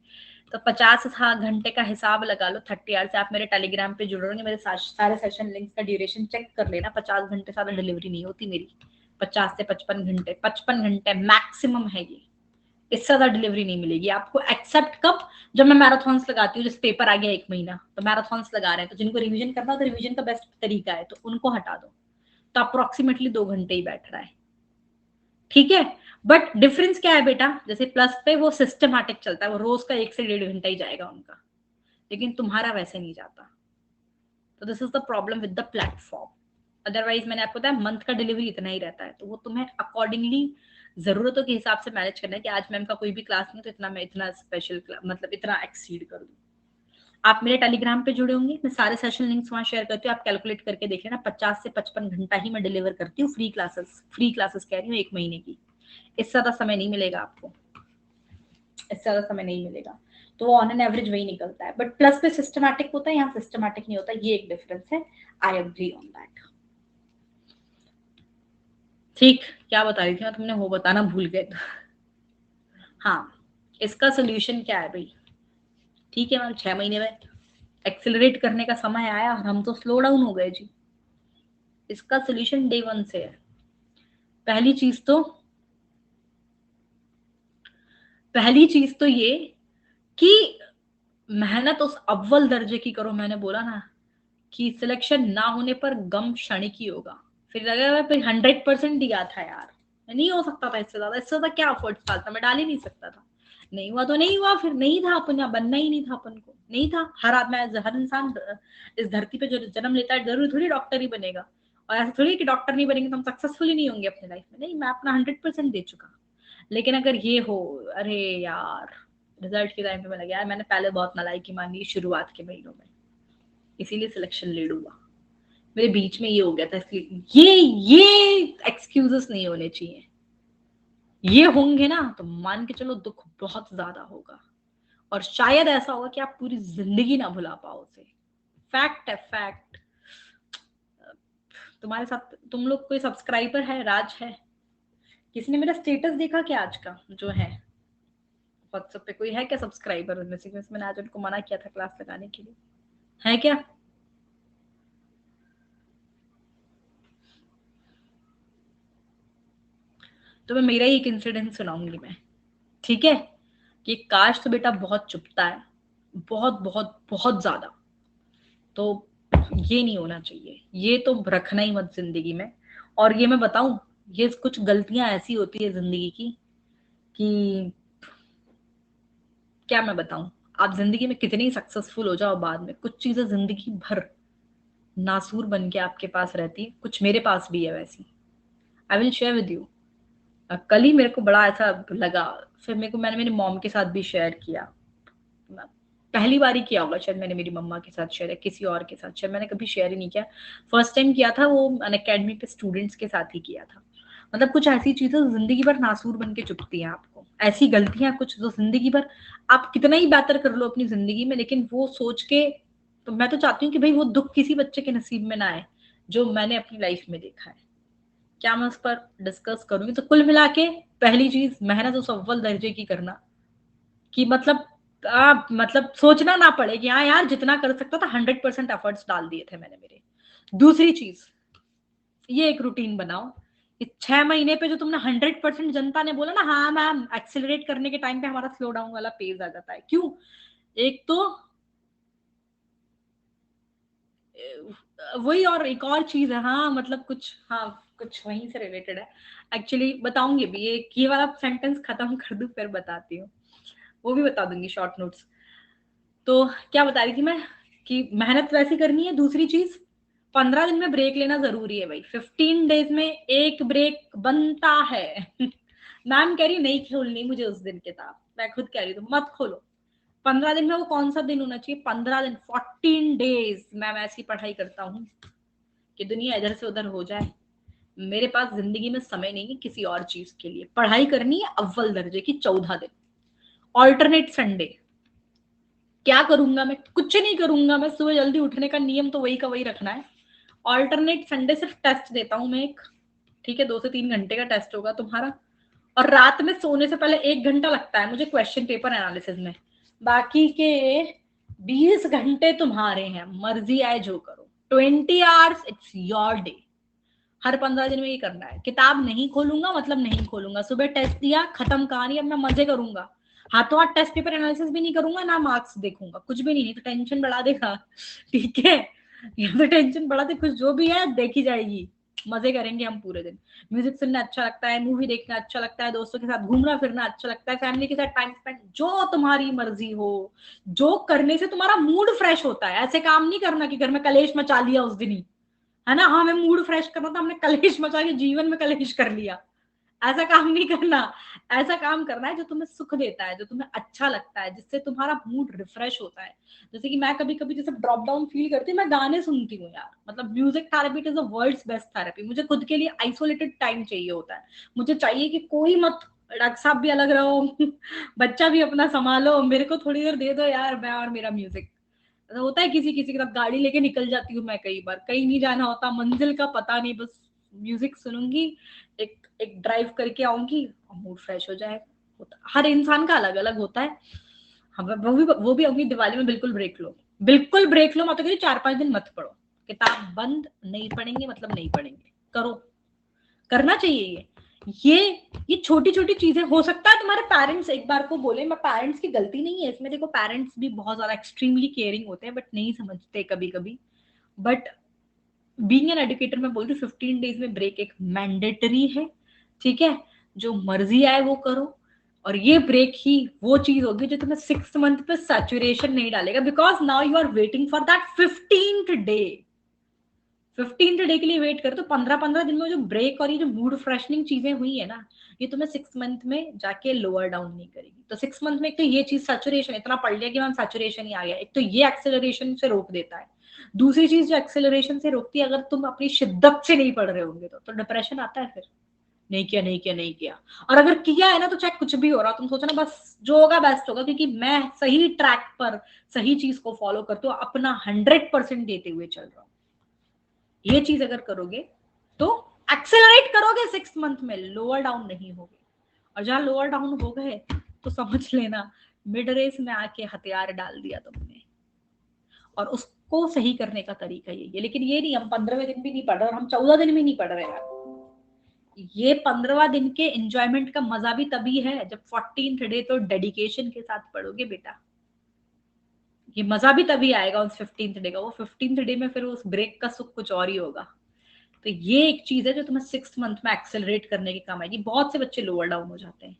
तो 50 घंटे का हिसाब लगा लो, 30 आवर से। आप मेरे टेलीग्राम पे जुड़ोगे, मेरे सारे सेशन लिंक्स का ड्यूरेशन चेक कर लेना। 50 घंटे से ज्यादा डिलीवरी नहीं होती मेरी। 50 से 55 घंटे, 55 घंटे मैक्सिमम है ये, इससे ज्यादा डिलीवरी नहीं मिलेगी आपको। एक्सेप्ट कब, जब मैं मैराथॉन्स लगाती हूँ, जैसे पेपर आ गया 1 महीना, तो मैराथॉन्स लगा रहे हैं, तो जिनको रिवीजन करना हो तो रिवीजन का बेस्ट तरीका है, तो उनको हटा दो, तो अप्रोक्सीमेटली 2 घंटे ही बैठ रहा है। ठीक है। बट डिफरेंस क्या है बेटा, जैसे प्लस पे वो सिस्टमैटिक चलता है, वो रोज का 1 से 1.5 घंटा ही जाएगा उनका, लेकिन तुम्हारा वैसे नहीं जाता। तो this is the problem with the platform. Otherwise मैंने आपको बताया मंथ का डिलीवरी इतना ही रहता है, तो वो तुम्हें अकॉर्डिंगली जरूरतों के हिसाब से मैनेज करना है कि आज मैम का कोई भी क्लास नहीं तो इतना मैं इतना स्पेशल मतलब इतना एक्सीड कर दूं। आप मेरे टेलीग्राम पे जुड़े होंगे, मैं सारे सेशन लिंक्स वहां शेयर करती हूँ, आप कैलकुलेट करके देख लेना। 50 से 55 घंटा ही मैं डिलीवर करती हूँ फ्री क्लासेस कह रही हूँ 1 महीने की, इससे ज्यादा समय नहीं मिलेगा आपको। इससे ज्यादा समय नहीं मिलेगा, तो वो ऑन एन एवरेज वही निकलता है। बट प्लस पे सिस्टमैटिक होता है, यहाँ सिस्टमैटिक नहीं होता, ये एक डिफरेंस है। I agree on that. ठीक, क्या बता रही थी मैं, तुमने वो बताना भूल गए। हाँ, इसका सोल्यूशन क्या है भाई? ठीक है मैम, 6 महीने में एक्सेलरेट करने का समय आया और हम तो स्लो डाउन हो गए जी। इसका सोल्यूशन डे 1 से है। पहली चीज तो ये कि मेहनत उस अव्वल दर्जे की करो। मैंने बोला ना कि सिलेक्शन ना होने पर गम क्षणिक ही होगा। फिर लगेगा फिर 100% दिया था यार, नहीं हो सकता था इससे ज्यादा, इससे ज्यादा क्या एफर्ट्स डालता, मैं डाल ही नहीं सकता था। नहीं हुआ तो नहीं हुआ, फिर नहीं था अपन, यहाँ बनना ही नहीं था अपन को, नहीं था। हर इंसान इस धरती पे जो जन्म लेता है जरूरी थोड़ी डॉक्टर ही बनेगा, और ऐसा थोड़ी कि डॉक्टर नहीं बनेंगे तो हम सक्सेसफुल ही नहीं होंगे अपने लाइफ में। नहीं, मैं अपना 100% दे चुका। लेकिन अगर ये हो, अरे यार रिजल्ट के टाइम पे मैं लगा यार मैंने पहले बहुत नालायकी मानी शुरुआत के महीनों में, इसीलिए सिलेक्शन लेट हुआ, मेरे बीच में ये हो गया था, इसलिए ये एक्सक्यूजेस नहीं होने चाहिए। ये होंगे ना तो मान के चलो दुख बहुत ज्यादा होगा, और शायद ऐसा होगा कि आप पूरी जिंदगी ना भुला पाओ उसे। फैक्ट है, फैक्ट। तुम्हारे साथ तुम लोग कोई सब्सक्राइबर है? राज है? किसी ने मेरा स्टेटस देखा क्या आज का जो है व्हाट्सएप पे? कोई है क्या सब्सक्राइबर उनमें से? मैंने आज उनको मना किया था क्लास लगाने के लिए, है क्या? तो मैं मेरा ही एक इंसिडेंट सुनाऊंगी मैं, ठीक है? कि काश तो बेटा बहुत चुभता है, बहुत बहुत बहुत ज्यादा। तो ये नहीं होना चाहिए, ये तो रखना ही मत जिंदगी में। और ये मैं बताऊं, ये कुछ गलतियां ऐसी होती है जिंदगी की कि क्या मैं बताऊं, आप जिंदगी में कितने ही सक्सेसफुल हो जाओ, बाद में कुछ चीजें जिंदगी भर नासूर बन के आपके पास रहती है। कुछ मेरे पास भी है वैसी, I will share with you. कल ही मेरे को बड़ा ऐसा लगा, फिर मैंने मेरी मॉम के साथ भी शेयर किया। पहली बार ही किया होगा शायद मैंने, मेरी मम्मा के साथ शेयर है, किसी और के साथ शेयर मैंने कभी शेयर ही नहीं किया। फर्स्ट टाइम किया था वो अनअकैडमी पे स्टूडेंट्स के साथ ही किया था। मतलब कुछ ऐसी चीजें जिंदगी भर नासूर बन के चुभती हैं आपको, ऐसी गलतियां कुछ जो जिंदगी भर आप कितना ही बेहतर कर लो अपनी जिंदगी में, लेकिन वो सोच के, तो मैं तो चाहती हूँ कि भाई वो दुख किसी बच्चे के नसीब में ना आए जो मैंने अपनी लाइफ में देखा है। क्या मैं उस पर डिस्कस करूंगी? तो कुल मिला के पहली चीज, मेहनत उस अव्वल दर्जे की करना, कि मतलब आप मतलब सोचना ना पड़े कि हाँ यार जितना कर सकता था 100% एफर्ट्स डाल दिए थे मैंने मेरे। दूसरी चीज, ये एक रूटीन बनाओ कि 6 महीने पे जो तुमने 100%, जनता ने बोला ना हाँ मैम एक्सेलरेट करने के टाइम पे हमारा स्लो डाउन वाला पेज आ जाता है, क्यों? एक तो वही, और एक और चीज है, हाँ मतलब कुछ, हाँ कुछ वहीं से रिलेटेड है एक्चुअली, बताऊंगी भी। ये वाला सेंटेंस खत्म कर दूं फिर बताती हूँ, वो भी बता दूंगी शॉर्ट नोट्स। तो क्या बता रही थी मैं, कि मेहनत वैसी करनी है। दूसरी चीज, 15 दिन में ब्रेक लेना जरूरी है भाई, 15 डेज में एक ब्रेक बनता है। मैम कह रही नहीं खोलनी मुझे उस दिन किताब, मैं खुद कह रही हूँ मत खोलो। 15 दिन में वो कौन सा दिन होना चाहिए? 15 दिन, 14 डेज मैं ऐसी पढ़ाई करता हूँ कि दुनिया इधर से उधर हो जाए, मेरे पास जिंदगी में समय नहीं है किसी और चीज के लिए। पढ़ाई करनी है अव्वल दर्जे की 14 दिन, ऑल्टरनेट संडे। क्या करूंगा मैं? कुछ नहीं करूंगा मैं, सुबह जल्दी उठने का नियम तो वही का वही रखना है। ऑल्टरनेट संडे सिर्फ टेस्ट देता हूँ मैं एक, ठीक है? 2 से 3 घंटे का टेस्ट होगा तुम्हारा, और रात में सोने से पहले 1 घंटा लगता है मुझे क्वेश्चन पेपर एनालिसिस में। बाकी के 20 घंटे तुम्हारे हैं, मर्जी आए जो करो। 20 आवर्स इट्स योर डे। हर 15 दिन में ये करना है। किताब नहीं खोलूंगा मतलब नहीं खोलूंगा, सुबह टेस्ट दिया खत्म कहानी, अब मैं मजे करूंगा। हाथों हाथ टेस्ट पेपर एनालिसिस भी नहीं करूंगा, ना मार्क्स देखूंगा, कुछ भी नहीं, तो टेंशन बढ़ा देगा। ठीक है, ये तो टेंशन बढ़ा दे, कुछ जो भी है देखी जाएगी, मजे करेंगे हम पूरे दिन। म्यूजिक सुनना अच्छा लगता है, मूवी देखना अच्छा लगता है, दोस्तों के साथ घूमना फिरना अच्छा लगता है, फैमिली के साथ टाइम स्पेंड, जो तुम्हारी मर्जी हो, जो करने से तुम्हारा मूड फ्रेश होता है। ऐसे काम नहीं करना कि घर में कलेश मचा लिया उस दिन ही, है ना, हाँ हमें मूड फ्रेश करना था, हमने कलेश मचा के जीवन में कलेश कर लिया। ऐसा काम नहीं करना। ऐसा काम करना है जो तुम्हें सुख देता है, जो तुम्हें अच्छा लगता है, जिससे तुम्हारा मूड रिफ्रेश होता है। जैसे कि मैं कभी कभी जैसे ड्रॉप डाउन फील करती हूँ, मैं गाने सुनती हूँ यार। मतलब music therapy is the world's best therapy. मुझे खुद के लिए आइसोलेटेड टाइम चाहिए होता है, मुझे चाहिए कि कोई मत डॉक्टर साहब भी अलग रहो, बच्चा भी अपना संभालो, मेरे को थोड़ी देर दे दो यार, मैं और मेरा म्यूजिक। तो होता है किसी किसी के साथ, गाड़ी लेके निकल जाती हूँ मैं, कई बार कहीं नहीं जाना होता, मंजिल का पता नहीं, बस म्यूजिक सुनूंगी, एक एक ड्राइव करके आऊंगी और मूड फ्रेश हो जाएगा। हर इंसान का अलग अलग होता है। हाँ, वो भी अपनी दिवाली में बिल्कुल ब्रेक लो, बिल्कुल ब्रेक लो, मैं तो कह रही 4-5 दिन मत पढ़ो, किताब बंद, नहीं पढ़ेंगे मतलब नहीं पढ़ेंगे, करो, करना चाहिए ये ये छोटी छोटी चीजें। हो सकता है तुम्हारे पेरेंट्स एक बार को बोले, मैं पेरेंट्स की गलती नहीं है इसमें, देखो पेरेंट्स भी बहुत ज्यादा एक्सट्रीमली केयरिंग होते हैं, बट नहीं समझते कभी कभी। बट बीइंग एन एजुकेटर मैं बोल रही हूँ 15 डेज में ब्रेक एक मैंडेटरी है, ठीक है, जो मर्जी आए वो करो। और ये ब्रेक ही वो चीज होगी जो तुम्हें 6th मंथ पे सैचुरेशन नहीं डालेगा, because now you are waiting for that 15th day. 15th day के लिए वेट कर, तो 15-15 दिन में जो ब्रेक और ये जो मूड फ्रेशनिंग चीजें हुई है ना, ये तुम्हें 6th मंथ में जाके लोअर डाउन नहीं करेगी। तो 6th मंथ में एक तो ये चीज सैचुरेशन, इतना पढ़ लिया कि मैम सैचुरेशन ही आ गया, एक तो ये एक्सेलरेशन से रोक देता है। दूसरी चीज जो एक्सेलरेशन से रोकती है, अगर तुम अपनी शिद्दत से नहीं पढ़ रहे होंगे तो डिप्रेशन आता है, फिर नहीं किया नहीं किया नहीं किया। और अगर किया है ना, तो चाहे कुछ भी हो रहा, तुम सोचो ना बस जो होगा बेस्ट होगा, क्योंकि मैं सही ट्रैक पर सही चीज को फॉलो करते हुए अपना 100% देते हुए चल रहा हूँ। ये चीज अगर करोगे तो एक्सेलरेट करोगे 6th मंथ में, लोअर डाउन नहीं होगे। और जहां लोअर डाउन हो गए तो समझ लेना मिड रेस में आके हथियार डाल दिया तुमने। और उसको सही करने का तरीका यही है। लेकिन ये नहीं हम 15वें दिन भी नहीं पढ़ रहे और हम 14 दिन भी नहीं पढ़ रहे हैं। ये 15वां दिन के एंजॉयमेंट का मजा भी तभी है जब 14th डे तो डेडिकेशन के साथ पढ़ोगे बेटा। ये मजा भी तभी आएगा उस 15th डे का, वो 15th डे में फिर उस ब्रेक का सुख कुछ और ही होगा। तो ये एक चीज है जो तुम्हें 6th मंथ में एक्सेलरेट करने की काम आएगी। बहुत से बच्चे लोअर डाउन हो जाते हैं।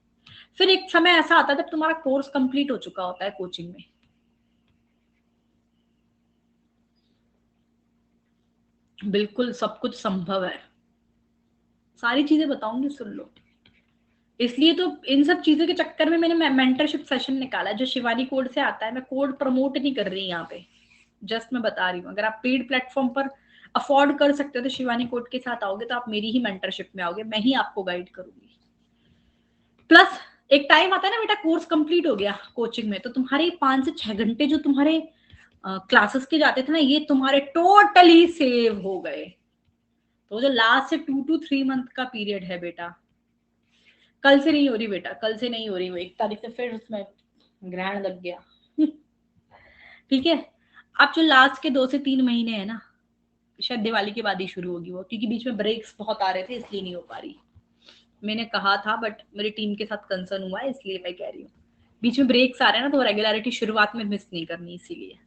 फिर एक समय ऐसा आता है जब तुम्हारा कोर्स कंप्लीट हो चुका होता है कोचिंग में, बिल्कुल सब कुछ संभव है, सारी चीजें बताऊंगी, सुन लो। इसलिए तो इन सब चीजों के चक्कर में मैंने मेंटरशिप सेशन निकाला जो शिवानी कोड से आता है। मैं कोड प्रमोट नहीं कर रही यहाँ पे, जस्ट मैं बता रही हूँ। अगर आप पेड प्लेटफॉर्म पर अफोर्ड कर सकते हो तो शिवानी कोड के साथ आओगे तो आप मेरी ही मेंटरशिप में आओगे, मैं ही आपको गाइड करूंगी। प्लस एक टाइम आता है ना बेटा, कोर्स कंप्लीट हो गया कोचिंग में, तो तुम्हारे 5 से 6 घंटे जो तुम्हारे क्लासेस के जाते थे ना, ये तुम्हारे टोटली सेव हो गए। तो जो लास्ट से 2 to 3 मंथ का पीरियड है बेटा, कल से नहीं हो रही बेटा, कल से नहीं हो रही, वो 1 तारीख से फिर उसमें ग्रहण लग गया। ठीक है, अब जो लास्ट के 2 से 3 महीने है ना, शायद दिवाली के बाद ही शुरू होगी वो, क्योंकि बीच में ब्रेक्स बहुत आ रहे थे इसलिए नहीं हो पा रही। मैंने कहा था बट मेरी टीम के साथ कंसर्न हुआ है इसलिए मैं कह रही हूँ। बीच में ब्रेक्स आ रहे हैं ना, तो रेगुलरिटी शुरुआत में मिस नहीं करनी, इसीलिए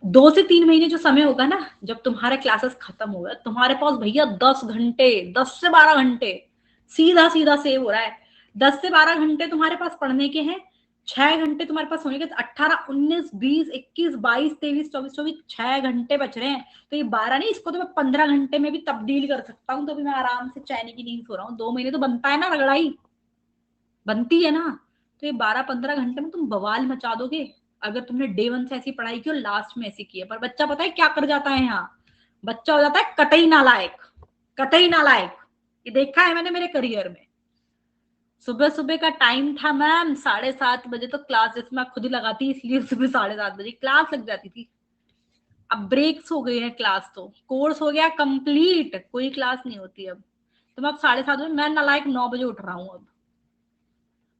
2 से 3 महीने जो समय होगा ना, जब तुम्हारे क्लासेस खत्म होगा, तुम्हारे पास भैया 10 घंटे, 10 से 12 घंटे सीधा सीधा सेव हो रहा है। 10 से 12 घंटे तुम्हारे पास पढ़ने के हैं, 6 घंटे तुम्हारे पास होने के, 18, 19, 20, 21, 22, 23, 24, 24 6 घंटे बच रहे हैं। तो ये 12 नहीं, इसको तो मैं 15 घंटे में भी तब्दील कर सकता हूँ, तो भी मैं आराम से चैन की नींद सो रहा हूँ। 2 महीने तो बनता है ना, रगड़ाई बनती है ना। तो ये 12-15 घंटे में तुम बवाल मचा दोगे अगर तुमने डे 1 से ऐसी पढ़ाई की और लास्ट में ऐसी की है। पर बच्चा पता है क्या कर जाता है यहाँ, बच्चा हो जाता है कतई नालायक, कतई नालायक। ये देखा है मैंने मेरे करियर में। सुबह सुबह का टाइम था मैम, 7:30 बजे तो क्लास, जिसमें मैं खुद ही लगाती इसलिए सुबह 7:30 बजे क्लास लग जाती थी। अब ब्रेक्स हो गए हैं, क्लास तो कोर्स हो गया कंप्लीट, कोई क्लास नहीं होती अब। तो मैं अब 7:30 बजे, मैं नालायक 9 बजे उठ रहा हूँ अब।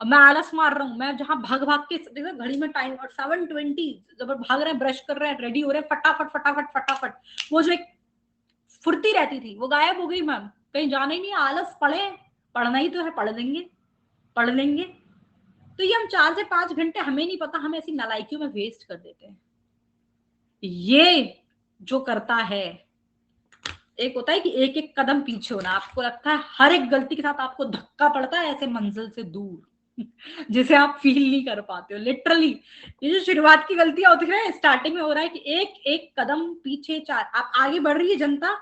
और मैं आलस मार रहा हूँ, मैं जहां भाग भाग के देखो घड़ी में टाइम, और 7:20 जब भाग रहे हैं, ब्रश कर रहे हैं, रेडी हो रहे हैं, फटाफट फटाफट फटाफट, वो जो एक फुर्ती रहती थी वो गायब हो गई मैम। कहीं जाना ही नहीं, आलस, पढ़े, पढ़ना ही तो है, पढ़ लेंगे पढ़ लेंगे। तो ये हम 4 से 5 घंटे हमें नहीं पता हम ऐसी नालायकियों में वेस्ट कर देते हैं। ये जो करता है, एक होता है कि एक एक कदम पीछे होना, आपको लगता है हर एक गलती के साथ आपको धक्का पड़ता है ऐसे मंजिल से दूर, जिसे आप फील नहीं कर पाते हो लिटरली। ये जो शुरुआत की गलतियां होती है, स्टार्टिंग में हो रहा है कि एक एक कदम पीछे, आप आगे बढ़ रही है जनता,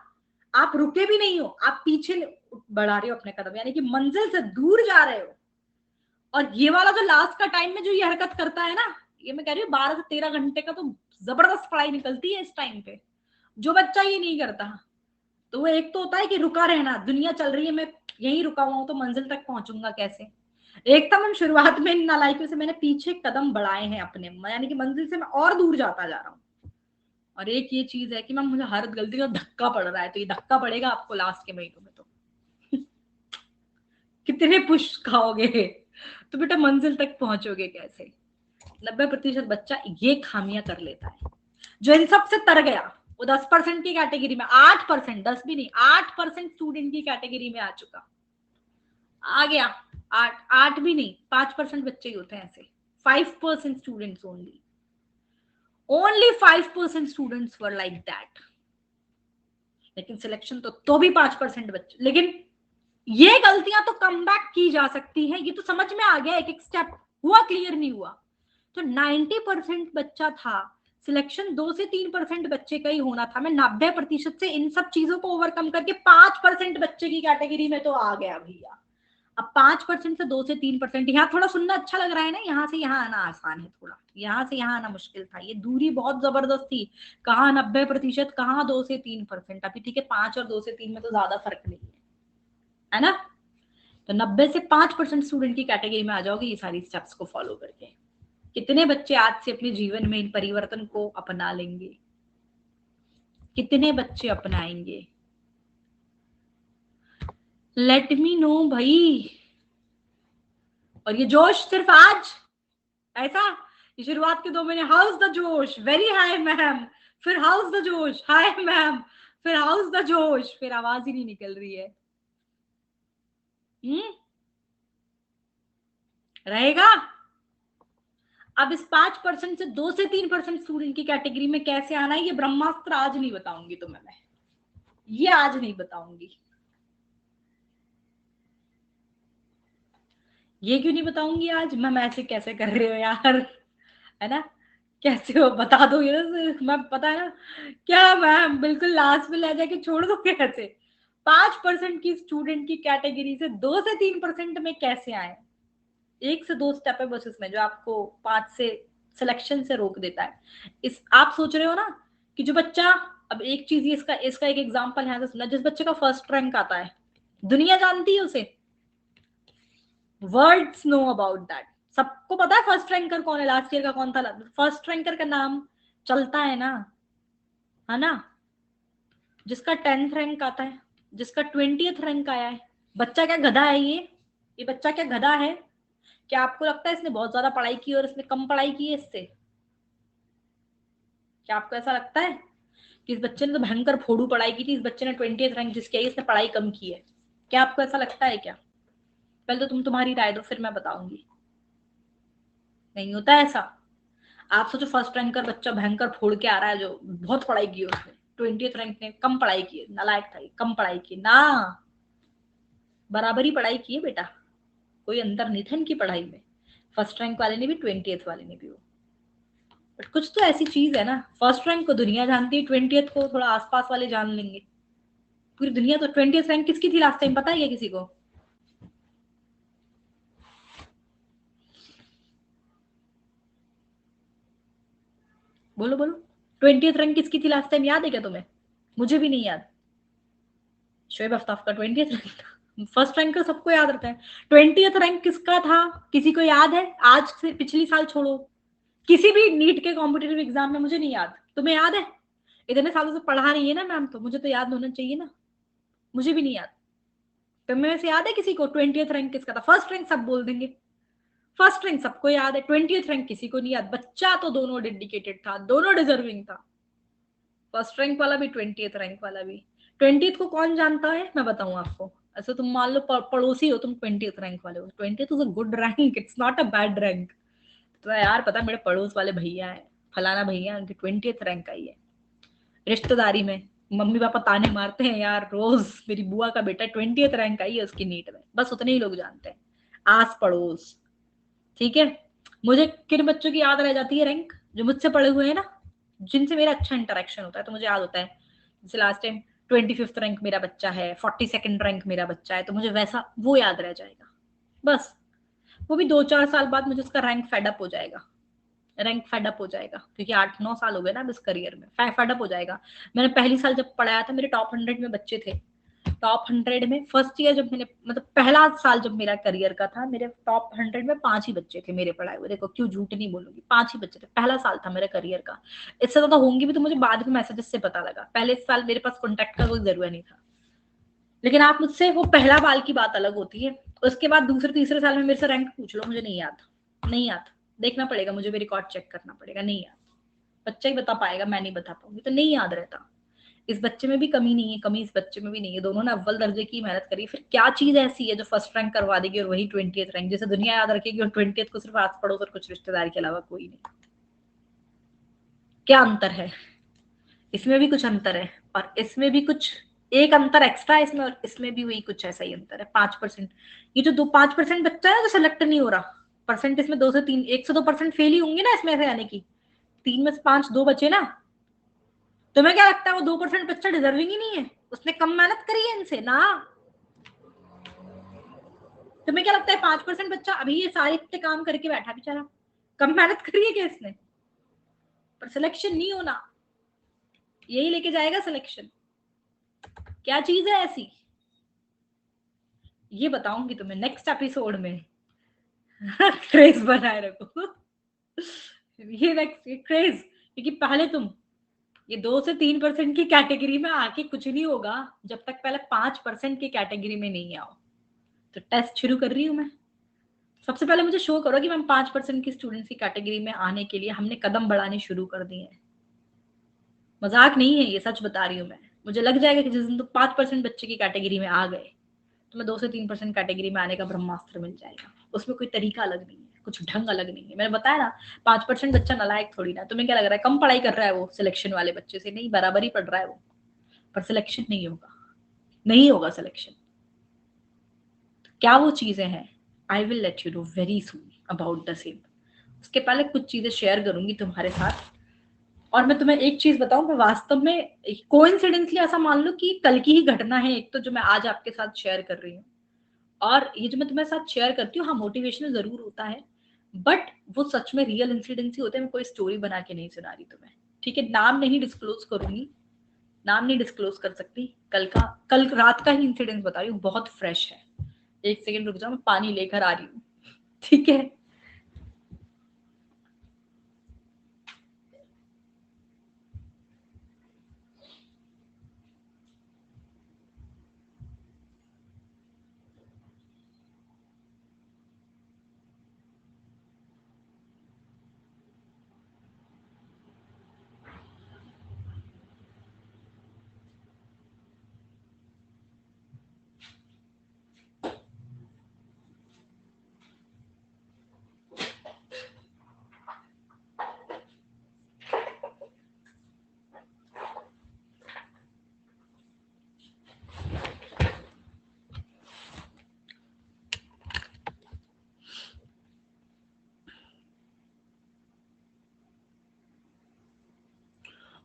आप रुके भी नहीं हो, आप पीछे बढ़ा रहे हो अपने कदम, यानी कि मंजिल से दूर जा रहे हो। और ये वाला जो लास्ट का टाइम में जो ये हरकत करता है ना, ये मैं कह रही हूँ 12 से 13 घंटे का तो जबरदस्त पढ़ाई निकलती है इस टाइम पे। जो बच्चा ये नहीं करता, तो वो एक तो होता है कि रुका रहना, दुनिया चल रही है, मैं यहीं रुका हुआ हूं तो मंजिल तक पहुंचूंगा कैसे। एकदम हम शुरुआत में इन नालायकों से मैंने पीछे कदम बढ़ाए हैं अपने, यानी कि मंजिल से मैं और दूर जाता जा रहा हूँ। और एक ये चीज है कि मैम मुझे हर गलती का धक्का पड़ रहा है, तो ये धक्का पड़ेगा आपको लास्ट के महीनों में। तो कितने पुश खाओगे तो बेटा मंजिल तक पहुंचोगे कैसे। 90% बच्चा ये खामियां कर लेता है। जो इन सबसे तर गया वो 10% की कैटेगरी में, 8%, 10 भी नहीं, 8% स्टूडेंट की कैटेगरी में आ चुका, आ गया। 8 भी नहीं, 5% बच्चे ही होते हैं ऐसे। 5% students only 5% students were like that. लेकिन सिलेक्शन तो भी 5% बच्चे। लेकिन ये गलतियां तो कम बैक की जा सकती हैं, ये तो समझ में आ गया, एक एक स्टेप हुआ, क्लियर नहीं हुआ। तो 90% बच्चा था, सिलेक्शन 2 से 3% बच्चे का ही होना था। मैं 90% से इन सब चीजों को ओवरकम करके 5% बच्चे की कैटेगरी में तो आ गया भैया। अब 5% से 2 से 3%, यहाँ थोड़ा सुनना अच्छा लग रहा है ना, यहाँ से यहाँ आना आसान है, थोड़ा यहाँ से यहाँ आना मुश्किल था। ये दूरी बहुत जबरदस्त थी, कहाँ 90%, कहाँ 2 से 3%। अभी ठीक है, 5 और 2 से 3 में तो ज्यादा फर्क नहीं है ना। तो 90 से 5% स्टूडेंट की कैटेगरी में आ जाओगे ये सारी स्टेप्स को फॉलो करके। कितने बच्चे आज से अपने जीवन में इन परिवर्तन को अपना लेंगे, कितने बच्चे अपनाएंगे, लेट मी नो भाई। और ये जोश सिर्फ आज ऐसा, ये शुरुआत के 2 महीने हाउस द जोश, वेरी हाई मैम, फिर हाउस द जोश, हाय मैम, फिर हाउस द जोश, फिर आवाज ही नहीं निकल रही है। रहेगा। अब इस 5% से 2 से 3% स्टूडेंट की कैटेगरी में कैसे आना है, ये ब्रह्मास्त्र आज नहीं बताऊंगी तुम्हें मैं, ये आज नहीं बताऊंगी। ये क्यों नहीं बताऊंगी आज मैम, ऐसे कैसे कर रहे हो यार, है ना, कैसे हो बता दो ये मैं, पता है ना क्या मैम, बिल्कुल लास्ट में ले जाके छोड़ दो कैसे। 5% की स्टूडेंट की कैटेगरी से 2 से 3% में कैसे आए। 1 से 2 स्टेप है बस इसमें, जो आपको 5 से सिलेक्शन से रोक देता है। इस आप सोच रहे हो ना कि जो बच्चा, अब एक चीज, इसका इसका एक एग्जांपल यहाँ से सुना, जिस बच्चे का फर्स्ट रैंक आता है, दुनिया जानती है उसे, वर्ड्स नो अबाउट दैट। सबको पता है फर्स्ट रैंकर कौन है, लास्ट ईयर का कौन था फर्स्ट रैंकर का नाम चलता है ना। जिसका 10th रैंक आता है, जिसका 20th रैंक आया है, बच्चा क्या गधा है ये बच्चा क्या गधा है। क्या आपको लगता है इसने बहुत ज्यादा पढ़ाई की और इसने कम पढ़ाई की है इससे? क्या आपको ऐसा लगता है कि इस बच्चे ने तो भयंकर फोड़ू पढ़ाई की थी, इस बच्चे ने 20th रैंक जिसकी आई इसने पढ़ाई कम की है? क्या आपको ऐसा लगता है क्या? पहले तो तुम तुम्हारी राय दो, फिर मैं बताऊंगी। नहीं होता ऐसा। आप सोचो फर्स्ट रैंकर बच्चा भयंकर फोड़ के आ रहा है, जो बहुत पढ़ाई की है उसने, 20th रैंक ने कम पढ़ाई की है, नालायक था, कम पढ़ाई की ना, बराबरी पढ़ाई की है बेटा, कोई अंतर नहीं था इनकी पढ़ाई में, फर्स्ट रैंक वाले ने भी 20th वाले ने भी। वो बट कुछ तो ऐसी चीज है ना, फर्स्ट रैंक को दुनिया जानती है, 20th को थोड़ा आसपास वाले जान लेंगे, पूरी दुनिया तो। 20th रैंक किसकी थी लास्ट टाइम, पता है क्या किसी को? बोलो बोलो, 20th रैंक किसकी थी लास्ट टाइम, याद है क्या तुम्हें? मुझे भी नहीं याद। शोएब अफ्ताब का 20th रैंक था। फर्स्ट रैंक का सबको याद रहता है, 20th रैंक किसका था किसी को याद है? आज से पिछली साल छोड़ो, किसी भी नीट के कॉम्पिटेटिव एग्जाम में, मुझे नहीं याद, तुम्हें याद है? इतने सालों से पढ़ा रही है ना मैम, तो मुझे तो याद होना चाहिए ना, मुझे भी नहीं याद। तुम्हें से याद है किसी को 20th रैंक किसका था? फर्स्ट रैंक सब बोल देंगे, फर्स्ट रैंक सबको याद है, 20th रैंक किसी को नहीं याद। बच्चा तो दोनों डेडिकेटेड था, दोनों डिजर्विंग था, फर्स्ट रैंक वाला भी 20th रैंक वाला भी। 20th को कौन जानता है, मैं बताऊं आपको। ऐसे तुम मान लो पड़ोसी हो तुम, 20th रैंक वाले हो, 20th is a good rank, it's not a bad rank. तो यार पता, मेरे पड़ोस वाले भैया है, फलाना भैया, उनकी 20th रैंक आई है। रिश्तेदारी में मम्मी पापा ताने मारते हैं यार रोज, मेरी बुआ का बेटा 20th रैंक आई है उसकी नीट में, बस उतने ही लोग जानते हैं, आस पड़ोस। ठीक है, मुझे किन बच्चों की याद रह जाती है रैंक, जो मुझसे पढ़े हुए हैं ना, जिनसे मेरा अच्छा इंटरेक्शन होता है, तो मुझे याद होता है। जैसे लास्ट टाइम 25th रैंक मेरा बच्चा है, 42nd रैंक मेरा बच्चा है, तो मुझे वैसा वो याद रह जाएगा बस। वो भी 2-4 साल बाद मुझे उसका रैंक फेडअप हो जाएगा, रैंक फेडअप हो जाएगा, क्योंकि 8-9 साल हो गए ना अब इस करियर में, फेडअप हो जाएगा। मैंने पहली साल जब पढ़ाया था, मेरे टॉप 100 में बच्चे थे, टॉप 100 में फर्स्ट ईयर जब मैंने मतलब पहला साल जब मेरा करियर का था, मेरे टॉप 100 में 5 ही बच्चे थे मेरे पढ़ाए हुए। देखो क्यों झूठ नहीं बोलूंगी, 5 ही बच्चे थे, पहला साल था मेरे करियर का। इससे ज्यादा होंगे भी तो मुझे बाद में मैसेजेस से पता लगा, पहले साल मेरे पास कॉन्टेक्ट का कोई जरूरत नहीं था। लेकिन आप मुझसे वो पहला बाल की बात अलग होती है, उसके बाद दूसरे तीसरे साल में मेरे से रैंक पूछ लो, मुझे नहीं याद, नहीं याद, देखना पड़ेगा मुझे, भी रिकॉर्ड चेक करना पड़ेगा, नहीं याद। बच्चा ही बता पाएगा, मैं नहीं बता पाऊंगी, तो नहीं याद रहता। इस बच्चे में भी कमी नहीं है, कमी इस बच्चे में भी नहीं है, दोनों ने अव्वल दर्जे की मेहनत करी। फिर क्या चीज ऐसी है जो फर्स्ट रैंक करवा देगी और वही 20th रैंक, जैसे दुनिया याद रखेगी और 20th को सिर्फ आस पड़ोस और कुछ रिश्तेदार के अलावा कोई नहीं? क्या अंतर है? इसमें भी कुछ अंतर है और इसमें भी कुछ, एक अंतर एक्स्ट्रा है इसमें, और इसमें भी वही कुछ ऐसा ही अंतर है, 5%। ये जो 5% बच्चा है जो सिलेक्ट नहीं हो रहा, परसेंट इसमें 2 से 3, 1 से 2% फेल ही होंगे ना इसमें से, यानी कि 3 में से 5, 2 बचे ना। तुम्हें क्या लगता है वो 2% बच्चा डिजर्विंग ही नहीं है? उसने कम मेहनत करी है इनसे ना। तुम्हें क्या लगता है 5% बच्चा अभी ये सारे इतने काम करके बैठा बेचारा, कम मेहनत करी है क्या इसने? पर सिलेक्शन नहीं होना, यही लेके जाएगा सिलेक्शन। क्या चीज है ऐसी, ये बताऊंगी तुम्हें नेक्स्ट एपिसोड में। क्रेज बनाए रखो। ये नेक्स्ट क्रेज, क्योंकि पहले तुम ये 2 से 3% की कैटेगरी में आके कुछ नहीं होगा जब तक पहले 5% की कैटेगरी में नहीं आओ। तो टेस्ट शुरू कर रही हूं मैं। सबसे पहले मुझे शो करो कि मैम 5% की स्टूडेंट्स की कैटेगरी में आने के लिए हमने कदम बढ़ाने शुरू कर दिए हैं। मजाक नहीं है ये, सच बता रही हूँ मैं। मुझे लग जाएगा कि जिस दिन तो 5% बच्चे की कैटेगरी में आ गए, तो मैं 2 से 3% कैटेगरी में आने का ब्रह्मास्त्र मिल जाएगा। उसमें कोई तरीका अलग नहीं है, कुछ ढंग अलग नहीं है। मैंने बताया ना, 5% बच्चा नालायक थोड़ी ना। तुम्हें क्या लग रहा है कम पढ़ाई कर रहा है वो सिलेक्शन वाले बच्चे से? नहीं, बराबर ही पढ़ रहा है वो, पर सिलेक्शन नहीं होगा, नहीं होगा सिलेक्शन। क्या वो चीजें हैं, I will let you know very soon about the same. उसके पहले कुछ चीजें शेयर करूंगी तुम्हारे साथ। और मैं तुम्हें एक चीज बताऊं, मैं वास्तव में कोइंसिडेंटली ऐसा मान लो कि कल की ही घटना है एक तो, जो मैं आज आपके साथ शेयर कर रही हूँ। और ये जो मैं तुम्हारे साथ शेयर करती हूँ, हाँ मोटिवेशनल जरूर होता है, बट वो सच में रियल इंसिडेंस ही होते हैं। मैं कोई स्टोरी बना के नहीं सुना रही तुम्हें, ठीक है? नाम नहीं डिस्क्लोज करूंगी, नाम नहीं डिस्क्लोज कर सकती। कल रात का ही इंसिडेंस बता रही हूँ, बहुत फ्रेश है। एक सेकेंड रुक जाओ, मैं पानी लेकर आ रही हूँ, ठीक है?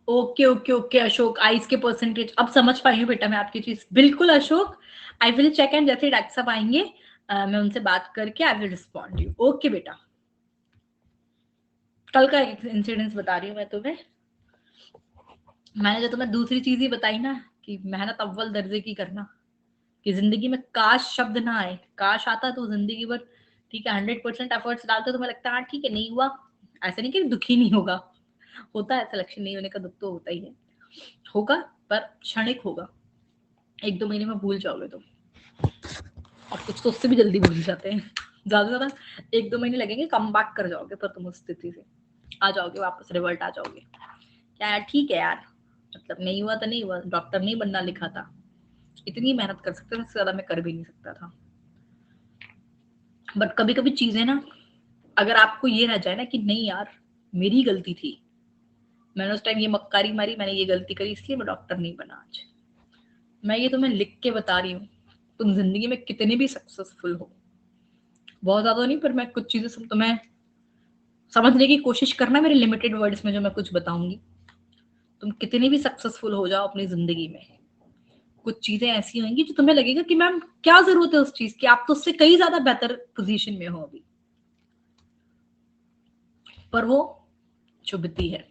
ओके ओके ओके अशोक, आइस के परसेंटेज अब समझ पाई हूँ बेटा मैं आपकी चीज, बिल्कुल Ashok. I will check and जैसे डॉक्टर साहब आएंगे मैं उनसे बात करके I will respond you. Okay बेटा, कल का एक इंसिडेंस बता रही हूँ मैं तुम्हें। मैंने जो तुम्हें दूसरी चीज ही बताई ना कि मेहनत अव्वल दर्जे की करना, कि जिंदगी में काश शब्द ना आए, काश आता तो जिंदगी भर ठीक है 100% एफर्ट्स डालते, तो तुम्हें लगता है हाँ ठीक है नहीं हुआ, ऐसे नहीं कि दुखी नहीं होगा, होता है सिलेक्शन नहीं होने का दुख तो होता ही है, होगा पर क्षणिक होगा, 1-2 महीने में भूल जाओगे तुम। और कुछ तो उससे भी जल्दी भूल जाते हैं, ज्यादा से ज्यादा 1-2 महीने लगेंगे, कम बैक कर जाओगे, पर तुम उस स्थिति से आ जाओगे वापस, रिवर्ट आ जाओगे। क्या यार ठीक है यार, मतलब नहीं हुआ तो नहीं हुआ, डॉक्टर नहीं बनना लिखा था, इतनी मेहनत कर सकते थे, इससे ज्यादा मैं कर भी नहीं सकता था। बट कभी कभी चीजें ना, अगर आपको ये रह जाए ना कि नहीं यार मेरी गलती थी, मैंने उस टाइम ये मक्कारी मारी, मैंने ये गलती करी, इसलिए मैं डॉक्टर नहीं बना आज। मैं ये तुम्हें लिख के बता रही हूँ, तुम जिंदगी में कितने भी सक्सेसफुल हो, बहुत ज्यादा नहीं पर मैं कुछ चीजें तुम्हें समझने की कोशिश करना मेरे लिमिटेड वर्ड्स में जो मैं कुछ बताऊंगी। तुम कितने भी सक्सेसफुल हो जाओ अपनी जिंदगी में, कुछ चीजें ऐसी होंगी जो तुम्हें लगेगा कि मैम क्या जरूरत है उस चीज की, आप तो उससे कई ज्यादा बेहतर पोजीशन में हो अभी, पर वो चुभती है।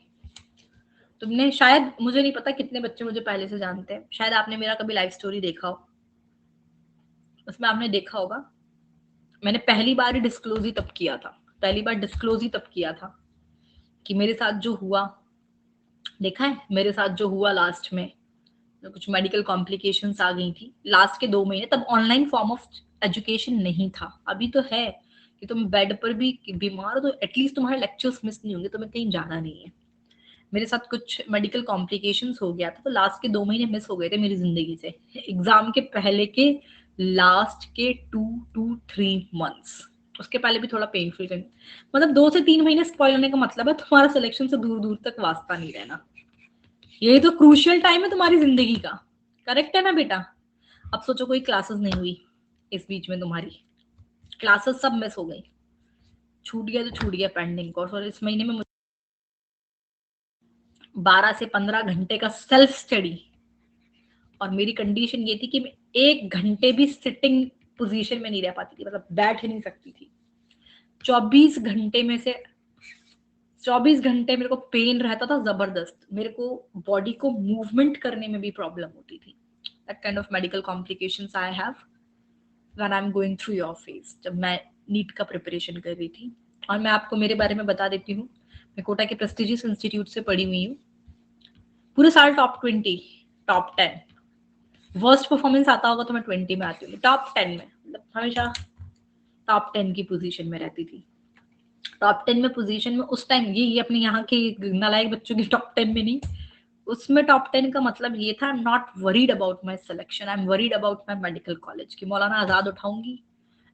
तुमने शायद, मुझे नहीं पता कितने बच्चे मुझे पहले से जानते हैं, शायद आपने मेरा कभी लाइव स्टोरी देखा हो, उसमें आपने देखा होगा मैंने पहली बार ही डिस्क्लोज ही तब किया था, पहली बार डिस्क्लोज ही तब किया था कि मेरे साथ जो हुआ, देखा है मेरे साथ जो हुआ लास्ट में, कुछ मेडिकल कॉम्प्लिकेशंस आ गई थी लास्ट के 2 महीने। तब ऑनलाइन फॉर्म ऑफ एजुकेशन नहीं था, अभी तो है कि तुम बेड पर भी बीमार हो तो एटलीस्ट तुम्हारे लेक्चर्स मिस नहीं होंगे, तुम्हें कहीं जाना नहीं है। मेरे साथ कुछ मेडिकल कॉम्प्लिकेशंस हो गया था तो लास्ट के 2 महीने मिस हो गए थे मेरी जिंदगी से, एग्जाम के पहले के लास्ट के 2 to 3 months। उसके पहले भी थोड़ा पेनफुल, मतलब 2 से 3 महीने स्पॉइल होने का मतलब है तुम्हारा सिलेक्शन से दूर दूर तक वास्ता नहीं रहना। ये तो क्रूशियल टाइम है तुम्हारी जिंदगी का, करेक्ट है ना बेटा? अब सोचो कोई क्लासेस नहीं हुई इस बीच में, तुम्हारी क्लासेस सब मिस हो गई, छूट गया तो छूट गया पेंडिंग कोर्स। और इस महीने में मुझे 12 से 15 घंटे का सेल्फ स्टडी, और मेरी कंडीशन ये थी कि मैं 1 घंटे भी सिटिंग पोजीशन में नहीं रह पाती थी, मतलब बैठ ही नहीं सकती थी। 24 घंटे में से 24 घंटे मेरे को पेन रहता था जबरदस्त, मेरे को बॉडी को मूवमेंट करने में भी प्रॉब्लम होती थी। That kind of medical complications I have when I am going through your phase, जब मैं नीट का प्रिपरेशन कर रही थी। और मैं आपको मेरे बारे में बता देती हूँ, मैं कोटा के प्रेस्टिजियस इंस्टीट्यूट से पढ़ी हुई हूँ, पूरे साल टॉप 20 टॉप 10, वर्स्ट परफॉर्मेंस आता होगा तो मैं 20 में आती हूँ, टॉप 10 में, मतलब हमेशा टॉप 10 की पोजीशन में रहती थी। टॉप 10 में पोजीशन में उस टाइम, ये अपने यहाँ के नालायक बच्चों की टॉप 10 में नहीं, उसमें टॉप 10 का मतलब ये था, not worried about my selection, I am worried about my medical college, कि मौलाना आजाद उठाऊंगी,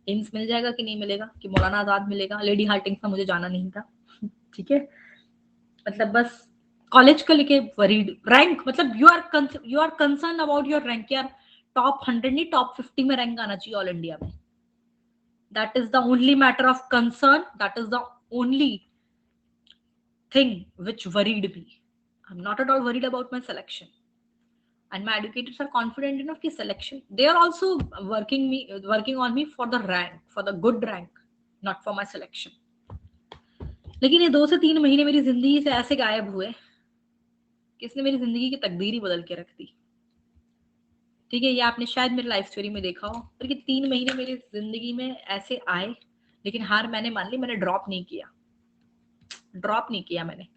एम्स मिल जाएगा कि नहीं मिलेगा, कि मौलाना आजाद मिलेगा, लेडी हार्टिंग्स में मुझे जाना नहीं था। ठीक है, मतलब बस कॉलेज को लेके वरीड, रैंक, मतलब you are concern about your rank, यार टॉप 100 नहीं टॉप 50 में रैंक आना चाहिए ऑल इंडिया में। That is the only matter of concern, that is the only thing which worried me. I'm not at all worried about my selection. And my educators are confident enough कि selection, they are also working on me for the rank, for the good rank, not for my selection. लेकिन ये 2 से 3 महीने मेरी जिंदगी से ऐसे गायब हुए कि इसने मेरी जिंदगी की तकदीर ही बदल के रख दी। ठीक है, ये आपने शायद मेरी लाइफ स्टोरी में देखा हो, पर ये 3 महीने मेरी जिंदगी में ऐसे आए, लेकिन हार मैंने मान ली, मैंने ड्रॉप नहीं किया मैंने।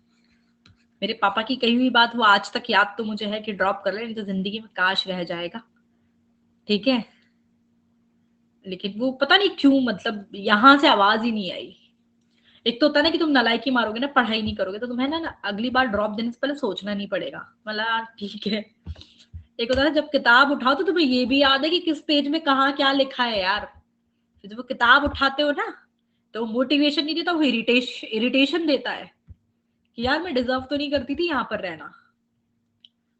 मेरे पापा की कही हुई बात वो आज तक याद तो मुझे है कि ड्रॉप कर ले, नहीं तो जिंदगी में काश रह जाएगा। ठीक है, लेकिन वो पता नहीं क्यों, मतलब यहां से आवाज ही नहीं आई। एक तो होता है ना कि तुम नालायकी मारोगे ना, पढ़ाई नहीं करोगे, तो तुम्हें ना अगली बार ड्रॉप देने से पहले सोचना नहीं पड़ेगा, मतलब ठीक है। एक होता है जब किताब उठाओ तो तुम्हें ये भी याद है कि किस पेज में कहाँ क्या लिखा है यार। फिर जब वो किताब उठाते हो ना, तो मोटिवेशन नहीं देता, वो इरिटेशन देता है कि यार मैं डिजर्व तो नहीं करती थी यहाँ पर रहना,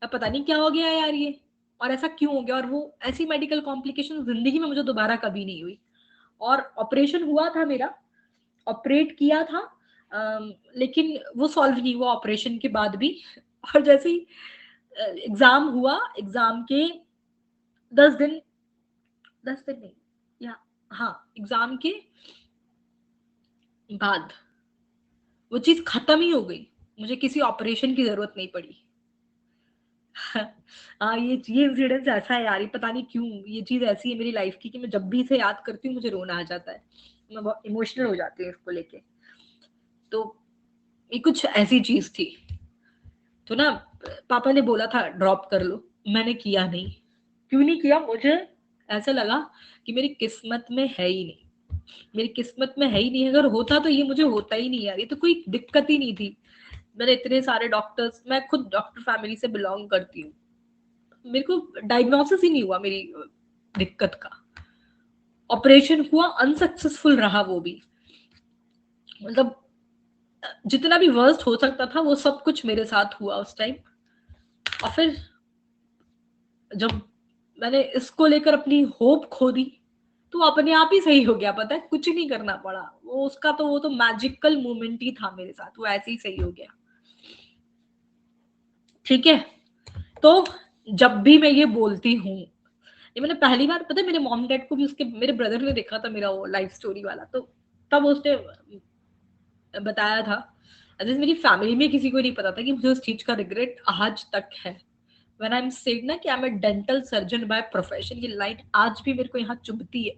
अब पता नहीं क्या हो गया यार ये, और ऐसा क्यों हो गया। और वो ऐसी मेडिकल कॉम्प्लिकेशन जिंदगी में मुझे दोबारा कभी नहीं हुई। और ऑपरेशन हुआ था मेरा, ऑपरेट किया था, लेकिन वो सॉल्व नहीं हुआ ऑपरेशन के बाद भी। और जैसे ही एग्जाम हुआ, एग्जाम के 10 दिन, 10 दिन नहीं, या हाँ, एग्जाम के बाद वो चीज खत्म ही हो गई, मुझे किसी ऑपरेशन की जरूरत नहीं पड़ी। हाँ, ये इंसिडेंस ऐसा है यार, पता नहीं क्यों ये चीज ऐसी है मेरी लाइफ की कि मैं जब भी इसे याद करती हूँ मुझे रोना आ जाता है, मैं बहुत इमोशनल हो जाती हूँ इसको लेके। तो ये कुछ ऐसी चीज थी, तो ना पापा ने बोला था ड्रॉप कर लो, मैंने किया नहीं। क्यों नहीं किया? मुझे ऐसा लगा कि मेरी किस्मत में है ही नहीं, मेरी किस्मत में है ही नहीं, अगर होता तो ये मुझे होता ही नहीं यार, ये तो कोई दिक्कत ही नहीं थी। मैंने इतने सारे डॉक्टर्स, मैं खुद डॉक्टर फैमिली से बिलोंग करती हूँ, मेरे को डायग्नोसिस ही नहीं हुआ मेरी दिक्कत का। ऑपरेशन हुआ, अनसक्सेसफुल रहा वो भी, मतलब जितना भी वर्स्ट हो सकता था वो सब कुछ मेरे साथ हुआ उस टाइम। और फिर जब मैंने इसको लेकर अपनी होप खो दी तो अपने आप ही सही हो गया, पता है, कुछ नहीं करना पड़ा, वो उसका तो वो तो मैजिकल मोमेंट ही था मेरे साथ, वो ऐसे ही सही हो गया। ठीक है, तो जब भी मैं ये बोलती हूँ, ये मैंने पहली बार, पता है, मेरे मॉम डैड को भी, उसके मेरे ब्रदर ने देखा था मेरा वो लाइफ स्टोरी वाला, तो तब उसने बताया था मेरी फैमिली में किसी को नहीं पता था कि मुझे उस चीज का रिग्रेट आज तक है। व्हेन आई एम सेड ना कि I am a dental surgeon by profession, ये लाइन आज भी मेरे को यहाँ चुभती है।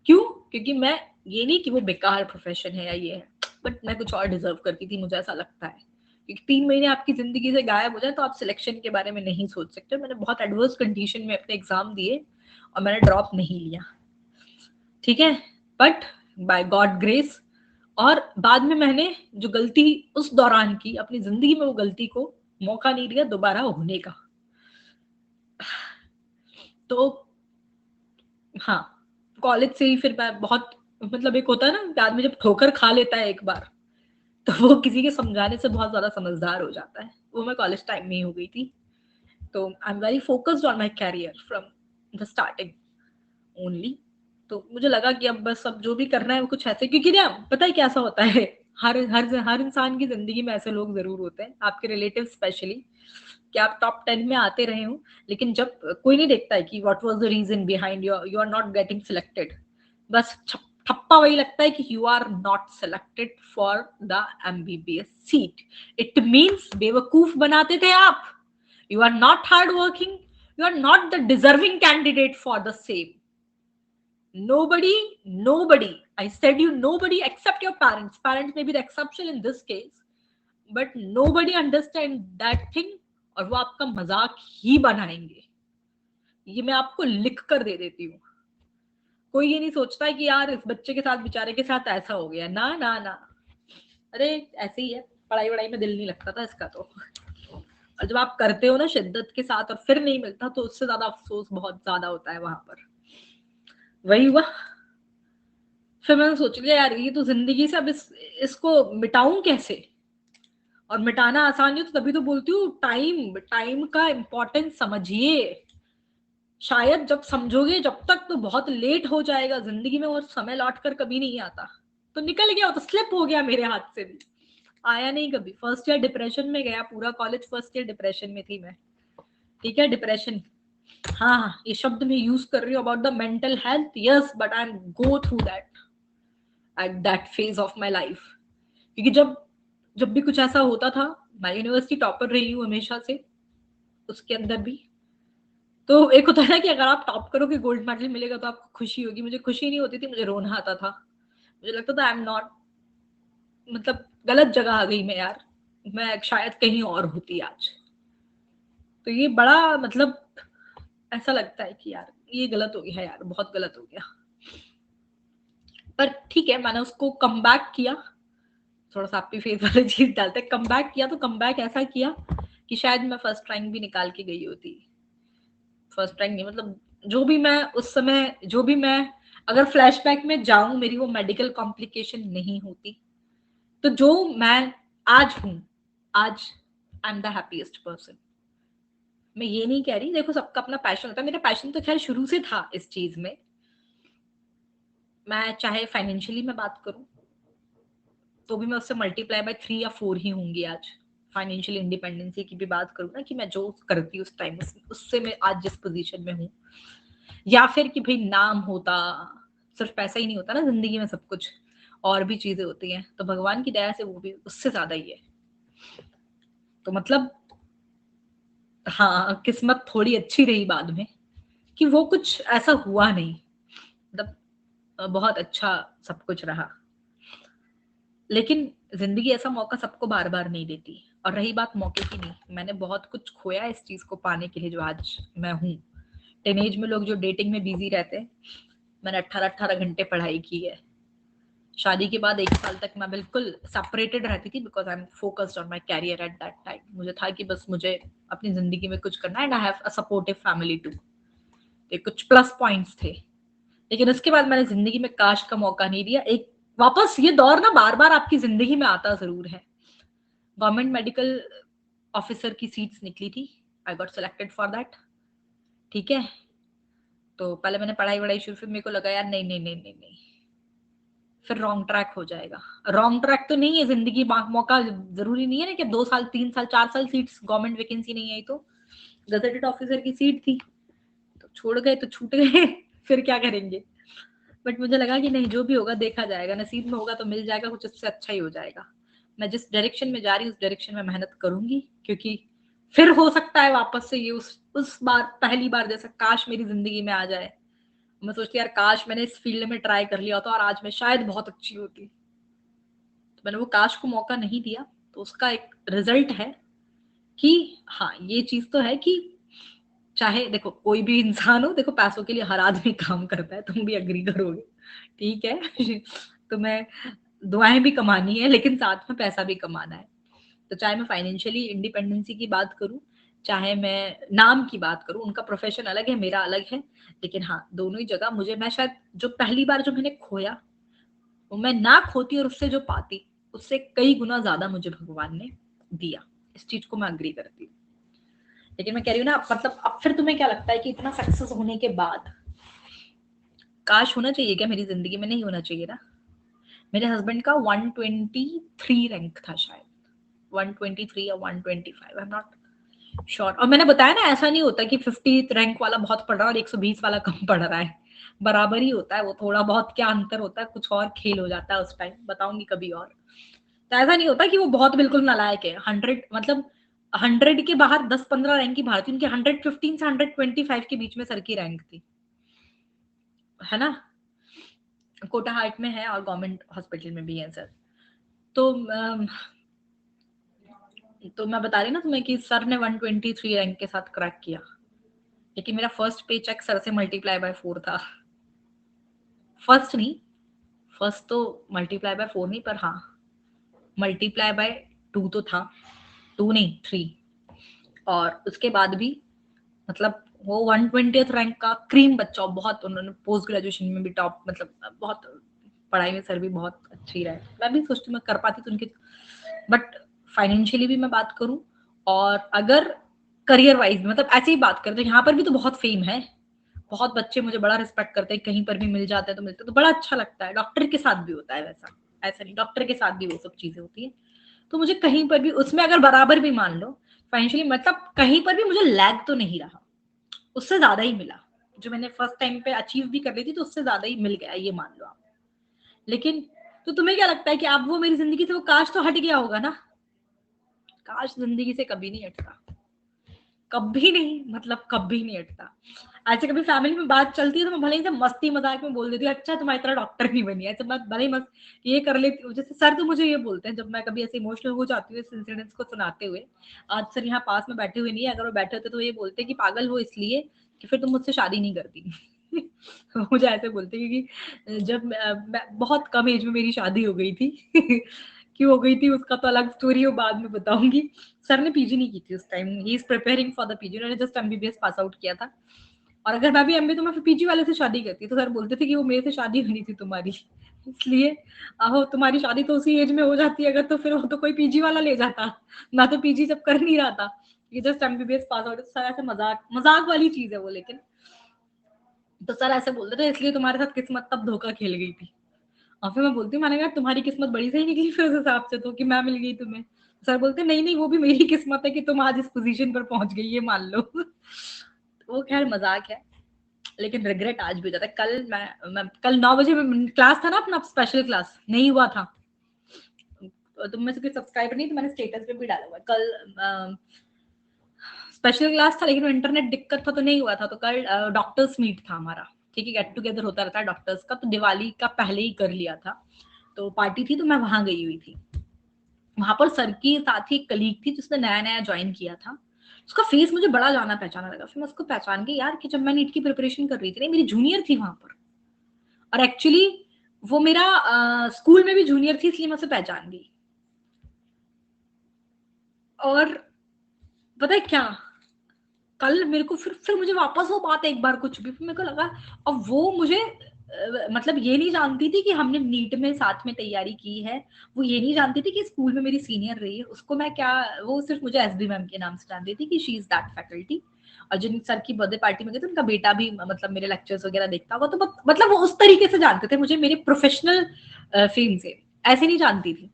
क्यों? क्योंकि मैं, ये नहीं कि वो बेकार प्रोफेशन है या ये है, बट मैं कुछ और डिजर्व करती थी, मुझे ऐसा लगता है। क्योंकि 3 महीने आपकी जिंदगी से गायब हो जाए तो आप सिलेक्शन के बारे में नहीं सोच सकते। मैंने बहुत एडवर्स कंडीशन में अपने एग्जाम दिए और मैंने ड्रॉप नहीं लिया, ठीक है, बट बाय गॉड ग्रेस। और बाद में मैंने जो गलती उस दौरान की, अपनी जिंदगी में वो गलती को मौका नहीं दिया दोबारा होने का। तो हाँ, कॉलेज से ही फिर मैं बहुत, मतलब एक होता है ना आदमी जब ठोकर खा लेता है एक बार, तो वो किसी के समझाने से बहुत ज्यादा समझदार हो जाता है। वो मैं कॉलेज टाइम में ही हो गई थी। तो I am very focused on my career from the starting only. तो मुझे लगा कि अब बस, अब जो भी करना है वो कुछ ऐसे, क्योंकि ना पता है कैसा होता है, हर इंसान की जिंदगी में ऐसे लोग जरूर होते हैं, आपके रिलेटिव स्पेशली, कि आप टॉप 10 में आते रहे हो, लेकिन जब कोई नहीं देखता है कि what was the reason behind you are not getting selected, बस ठप्पा वही लगता है कि you are not selected for the MBBS seat. It means बेवकूफ बनाते थे आप, you are not hard working, you are not the deserving candidate for the same. Nobody, I said you, nobody except your parents may be the exception in this case, but nobody understand that thing, और वो आपका मजाक ही बनाएंगे। ये मैं आपको लिख कर दे देती हूँ। कोई ये नहीं सोचता है कि यार इस बच्चे के साथ, बेचारे के साथ ऐसा हो गया, ना ना ना, अरे ऐसे ही है, पढ़ाई वढ़ाई में दिल नहीं लगता था इसका तो। और जब आप करते हो ना शिद्दत के साथ और फिर नहीं मिलता, तो उससे ज्यादा अफसोस बहुत ज्यादा होता है वहां पर। वही हुआ। फिर मैंने सोच लिया यार ये तो जिंदगी से अब इसको मिटाऊं कैसे। और मिटाना आसान नहीं, तो तभी तो बोलती हूँ टाइम का इम्पोर्टेंस समझिए। शायद जब समझोगे, जब तक तो बहुत लेट हो जाएगा जिंदगी में, और समय लौट कर कभी नहीं आता। तो निकल गया, तो स्लिप हो गया मेरे हाथ से भी, आया नहीं कभी। फर्स्ट ईयर डिप्रेशन में गया, पूरा कॉलेज फर्स्ट ईयर डिप्रेशन में थी मैं, ठीक है, डिप्रेशन। हाँ हाँ, ये शब्द मैं यूज कर रही हूँ about the mental health, yes, but I am go through that at that phase of my life. क्योंकि जब जब भी कुछ ऐसा होता था, मैं यूनिवर्सिटी टॉपर रही हूँ हमेशा से, उसके अंदर भी तो एक होता है ना कि अगर आप टॉप करोगे, गोल्ड मेडल मिलेगा तो आपको खुशी होगी। मुझे खुशी नहीं होती थी, मुझे रोना आता था। मुझे लगता था आई एम नॉट, मतलब गलत जगह आ गई मैं यार, मैं शायद कहीं और होती आज। तो ये बड़ा, मतलब ऐसा लगता है कि यार ये गलत हो गया यार, बहुत गलत हो गया। पर ठीक है, मैंने उसको कम बैक किया। थोड़ा सा आपकी फेस वाली चीज डालते हैं, कम बैक किया। तो कम बैक ऐसा किया कि शायद मैं फर्स्ट रैंक भी निकाल के गई होती। फर्स्ट रैंक नहीं, मतलब जो भी मैं उस समय, जो भी मैं, अगर फ्लैशबैक में जाऊं, मेरी वो मेडिकल कॉम्प्लिकेशन नहीं होती, तो जो मैं आज हूं, आज I am the happiest person. मैं ये नहीं कह रही, देखो सबका अपना पैशन होता है, मेरा पैशन तो खैर शुरू से था इस चीज में। मैं चाहे फाइनेंशियली मैं बात करूं, तो भी मैं उससे मल्टीप्लाई बाय 3 या 4 ही होंगी आज। फाइनेंशियल इंडिपेंडेंसी की भी बात करूं ना, कि मैं जो करती उस टाइम, उससे मैं आज जिस पोजीशन में हूँ, या फिर कि भाई नाम होता, सिर्फ पैसा ही नहीं होता ना जिंदगी में, सब कुछ और भी चीजें होती हैं, तो भगवान की दया से वो भी उससे ज्यादा ही है। तो मतलब हाँ, किस्मत थोड़ी अच्छी रही बाद में, कि वो कुछ ऐसा हुआ नहीं, मतलब बहुत अच्छा सब कुछ रहा। लेकिन जिंदगी ऐसा मौका सबको बार बार नहीं देती। और रही बात मौके की, नहीं, मैंने बहुत कुछ खोया इस चीज को पाने के लिए जो आज मैं हूँ। टीनेज में लोग जो डेटिंग में बिजी रहते हैं, मैंने 18-18 घंटे पढ़ाई की है। शादी के बाद 1 साल तक मैं बिल्कुल सेपरेटेड रहती थी, because I am focused on my career at that time. मुझे था कि बस मुझे अपनी जिंदगी में कुछ करना है, and I have a supportive family too. ये कुछ प्लस पॉइंट्स थे। लेकिन उसके बाद मैंने जिंदगी में काश का मौका नहीं दिया। एक वापस ये दौर ना बार बार आपकी जिंदगी में आता जरूर है। गवर्नमेंट मेडिकल ऑफिसर की सीट्स निकली थी, I got selected for that, ठीक है। तो पहले मैंने पढ़ाई वढ़ाई शुरू, फिर मेरे को लगा यार नहीं नहीं नहीं नहीं नहीं, फिर रॉन्ग ट्रैक हो जाएगा। रॉन्ग ट्रैक तो नहीं है जिंदगी, मौका जरूरी नहीं है ना कि 2 साल 3 साल 4 साल सीट्स गवर्नमेंट वैकेंसी नहीं आई तो। गजेटेड ऑफिसर की सीट थी, तो छोड़ गए तो छूट गए। फिर क्या करेंगे। बट मुझे लगा कि नहीं, जो भी होगा देखा जाएगा, नसीब में होगा तो मिल जाएगा, कुछ उससे अच्छा ही हो जाएगा। मैं जिस डायरेक्शन में जा रही हूँ उस डायरेक्शन में मेहनत करूंगी, क्योंकि फिर हो सकता है वापस से ये उस बार पहली बार जैसा काश मेरी जिंदगी में आ जाए। मैं सोचती यार काश मैंने इस फील्ड में ट्राई कर लिया होता और आज मैं शायद बहुत अच्छी होती। तो मैंने वो काश को मौका नहीं दिया, तो उसका एक रिजल्ट है कि हाँ ये चीज तो है कि चाहे देखो कोई भी इंसान हो, देखो पैसों के लिए हर आदमी काम करता है, तुम भी अग्री करोगे, ठीक है। तुम्हें दुआएं भी कमानी है लेकिन साथ में पैसा भी कमाना है। तो चाहे मैं फाइनेंशियली इंडिपेंडेंसी की बात करूं, चाहे मैं नाम की बात करूं, उनका प्रोफेशन अलग है, मेरा अलग है, लेकिन हाँ दोनों ही जगह मुझे, मैं शायद जो पहली बार जो मैंने खोया वो मैं ना खोती और उससे जो पाती उससे कई गुना ज्यादा मुझे भगवान ने दिया। इस चीज को मैं अग्री करती हूँ। लेकिन मैं कह रही हूँ ना, मतलब अब फिर तुम्हें क्या लगता है कि इतना सक्सेस होने के बाद काश होना चाहिए क्या मेरी जिंदगी में? नहीं होना चाहिए ना। मेरे हस्बैंड का 123 रैंक था शायद, 123 या 125, आई एम नॉट श्योर। और मैंने बताया ना ऐसा नहीं होता कि 50 रैंक वाला बहुत पढ़ रहा है और 120 वाला कम पढ़ रहा है, बराबर ही होता है। वो थोड़ा बहुत क्या अंतर होता है, कुछ और खेल हो जाता है उस टाइम, बताऊंगी कभी और। तो ऐसा नहीं होता कि वो बहुत बिल्कुल नालायक है। 100 मतलब 100 के बाहर 10-15 रैंक की भारतीय, उनकी 115 से 125 के बीच में सर की रैंक थी, है ना। कोटा हार्ट में है और गवर्नमेंट हॉस्पिटल में भी है सर। तो तो मैं बता रही ना तुम्हें कि सर ने 123 रैंक के साथ क्रैक किया, लेकिन मेरा फर्स्ट पे चेक सर से मल्टीप्लाई बाय 4 था। फर्स्ट नहीं, फर्स्ट तो मल्टीप्लाई बाय 4 नहीं, पर हाँ मल्टीप्लाई बाय 2 तो था, 2 नहीं 3। और उसके बाद भी मतलब वो 120th रैंक का क्रीम बच्चा, बहुत उन्होंने पोस्ट ग्रेजुएशन में भी टॉप, मतलब बहुत पढ़ाई में सर भी बहुत अच्छी रहे। मैं भी सोचती मैं कर पाती तो उनके, बट फाइनेंशियली भी मैं बात करूं और अगर करियर वाइज मतलब ऐसे ही बात करते हैं, यहाँ पर भी तो बहुत फेम है, बहुत बच्चे मुझे बड़ा रिस्पेक्ट करते हैं, कहीं पर भी मिल जाते हैं तो मिलते हैं, तो बड़ा अच्छा लगता है। डॉक्टर के साथ भी होता है वैसा, ऐसा नहीं, डॉक्टर के साथ भी वो सब चीजें होती है। तो मुझे कहीं पर भी उसमें अगर बराबर भी मान लो फाइनेंशियली, मतलब कहीं पर भी मुझे लैग तो नहीं रहा, उससे ज्यादा ही मिला। जो मैंने फर्स्ट टाइम पे अचीव भी कर ली थी तो उससे ज्यादा ही मिल गया, ये मान लो आप। लेकिन तो तुम्हें क्या लगता है कि अब वो मेरी जिंदगी से वो काश तो हट गया होगा ना? काश जिंदगी से कभी नहीं हटता, कभी नहीं, मतलब कभी नहीं हटता। ऐसे कभी फैमिली में बात चलती है तो मैं भले ही से मस्ती मजाक में बोल देती हूँ, अच्छा तुम्हारी तरह डॉक्टर नहीं बनी है, मैं भले ही मस्त ये कर लेती हूँ। जैसे सर तो मुझे ये बोलते हैं जब मैं कभी ऐसे इमोशनल हो जाती हूँ इस इंसिडेंट्स को सुनाते हुए, आज सर यहाँ पास में बैठे हुए नहीं है, अगर वो बैठे होते तो ये बोलते कि पागल हो इसलिए कि फिर तुम मुझसे शादी नहीं करती। मुझे ऐसे बोलते क्योंकि जब मैं बहुत कम एज में मेरी शादी हो गई थी। क्यों हो गई थी उसका तो अलग स्टोरी है, बाद में बताऊंगी। सर ने पीजी नहीं की थी उस time, he is preparing for the PG, उन्होंने जस्ट एमबीबीएस पास आउट किया था। और अगर मैं भी एमबी तो मैं फिर पीजी वाले से शादी करती, तो सर बोलते थे कि वो मेरे से शादी होनी थी तुम्हारी, इसलिए आहो तुम्हारी शादी तो उसी एज में हो जाती अगर, तो फिर वो तो कोई पीजी वाला ले जाता, मैं तो पीजी जब कर नहीं रहा था, ये just MBBS pass out. Sir ऐसे मजाक मजाक वाली चीज है वो, लेकिन तो सर ऐसे बोलते थे इसलिए तुम्हारे साथ किस्मत तब धोखा खेल गई थी। और फिर मैं बोलती हूँ मैंने कहा तुम्हारी किस्मत बड़ी सही निकली फिर उस हिसाब से तो, कि मैं मिल गई तुम्हें। सर बोलते नहीं नहीं वो भी मेरी किस्मत है कि तुम आज इस पोजीशन पर पहुंच गई, ये मान लो। वो खैर मजाक है, लेकिन रिग्रेट आज भी हो जाता है। कल मैं कल 9 बजे में क्लास था ना अपना स्पेशल क्लास, नहीं हुआ था। तुम में से कोई सब्सक्राइबर नहीं तो मैंने स्टेटस पे भी डाला हुआ है, कल स्पेशल क्लास था लेकिन इंटरनेट दिक्कत था तो नहीं हुआ था। तो कल डॉक्टर्स मीट था हमारा, ठीक है, गेट टुगेदर होता रहता है डॉक्टर्स का, तो दिवाली का पहले ही कर लिया था, तो पार्टी थी तो मैं वहां गई हुई थी। वहां पर सर की साथ ही एक कलीग थी जिसने नया नया ज्वाइन किया था, उसका फेस मुझे बड़ा जाना पहचाना लगा। फिर मैं उसको पहचान गई यार कि जब मैं नीट की प्रिपरेशन कर रही थी, नहीं मेरी जूनियर थी वहां पर, और एक्चुअली वो मेरा स्कूल में भी जूनियर थी, इसलिए मैं उसे पहचान गई। और पता है क्या, कल मेरे को फिर मुझे वापस वो बात एक बार कुछ भी, फिर मेरे को लगा, अब वो मुझे मतलब ये नहीं जानती थी कि हमने नीट में साथ में तैयारी की है, वो ये नहीं जानती थी कि स्कूल में मेरी सीनियर रही है, उसको मैं क्या, वो सिर्फ मुझे एसबी मैम के नाम से जानती थी कि शी इज दैट फैकल्टी। और जिन सर की बर्थडे पार्टी में गए थे उनका बेटा भी मतलब मेरे लेक्चर्स वगैरह देखता होगा, तो मतलब वो उस तरीके से जानते थे मुझे मेरे प्रोफेशनल फील्ड से, ऐसे नहीं जानती थी।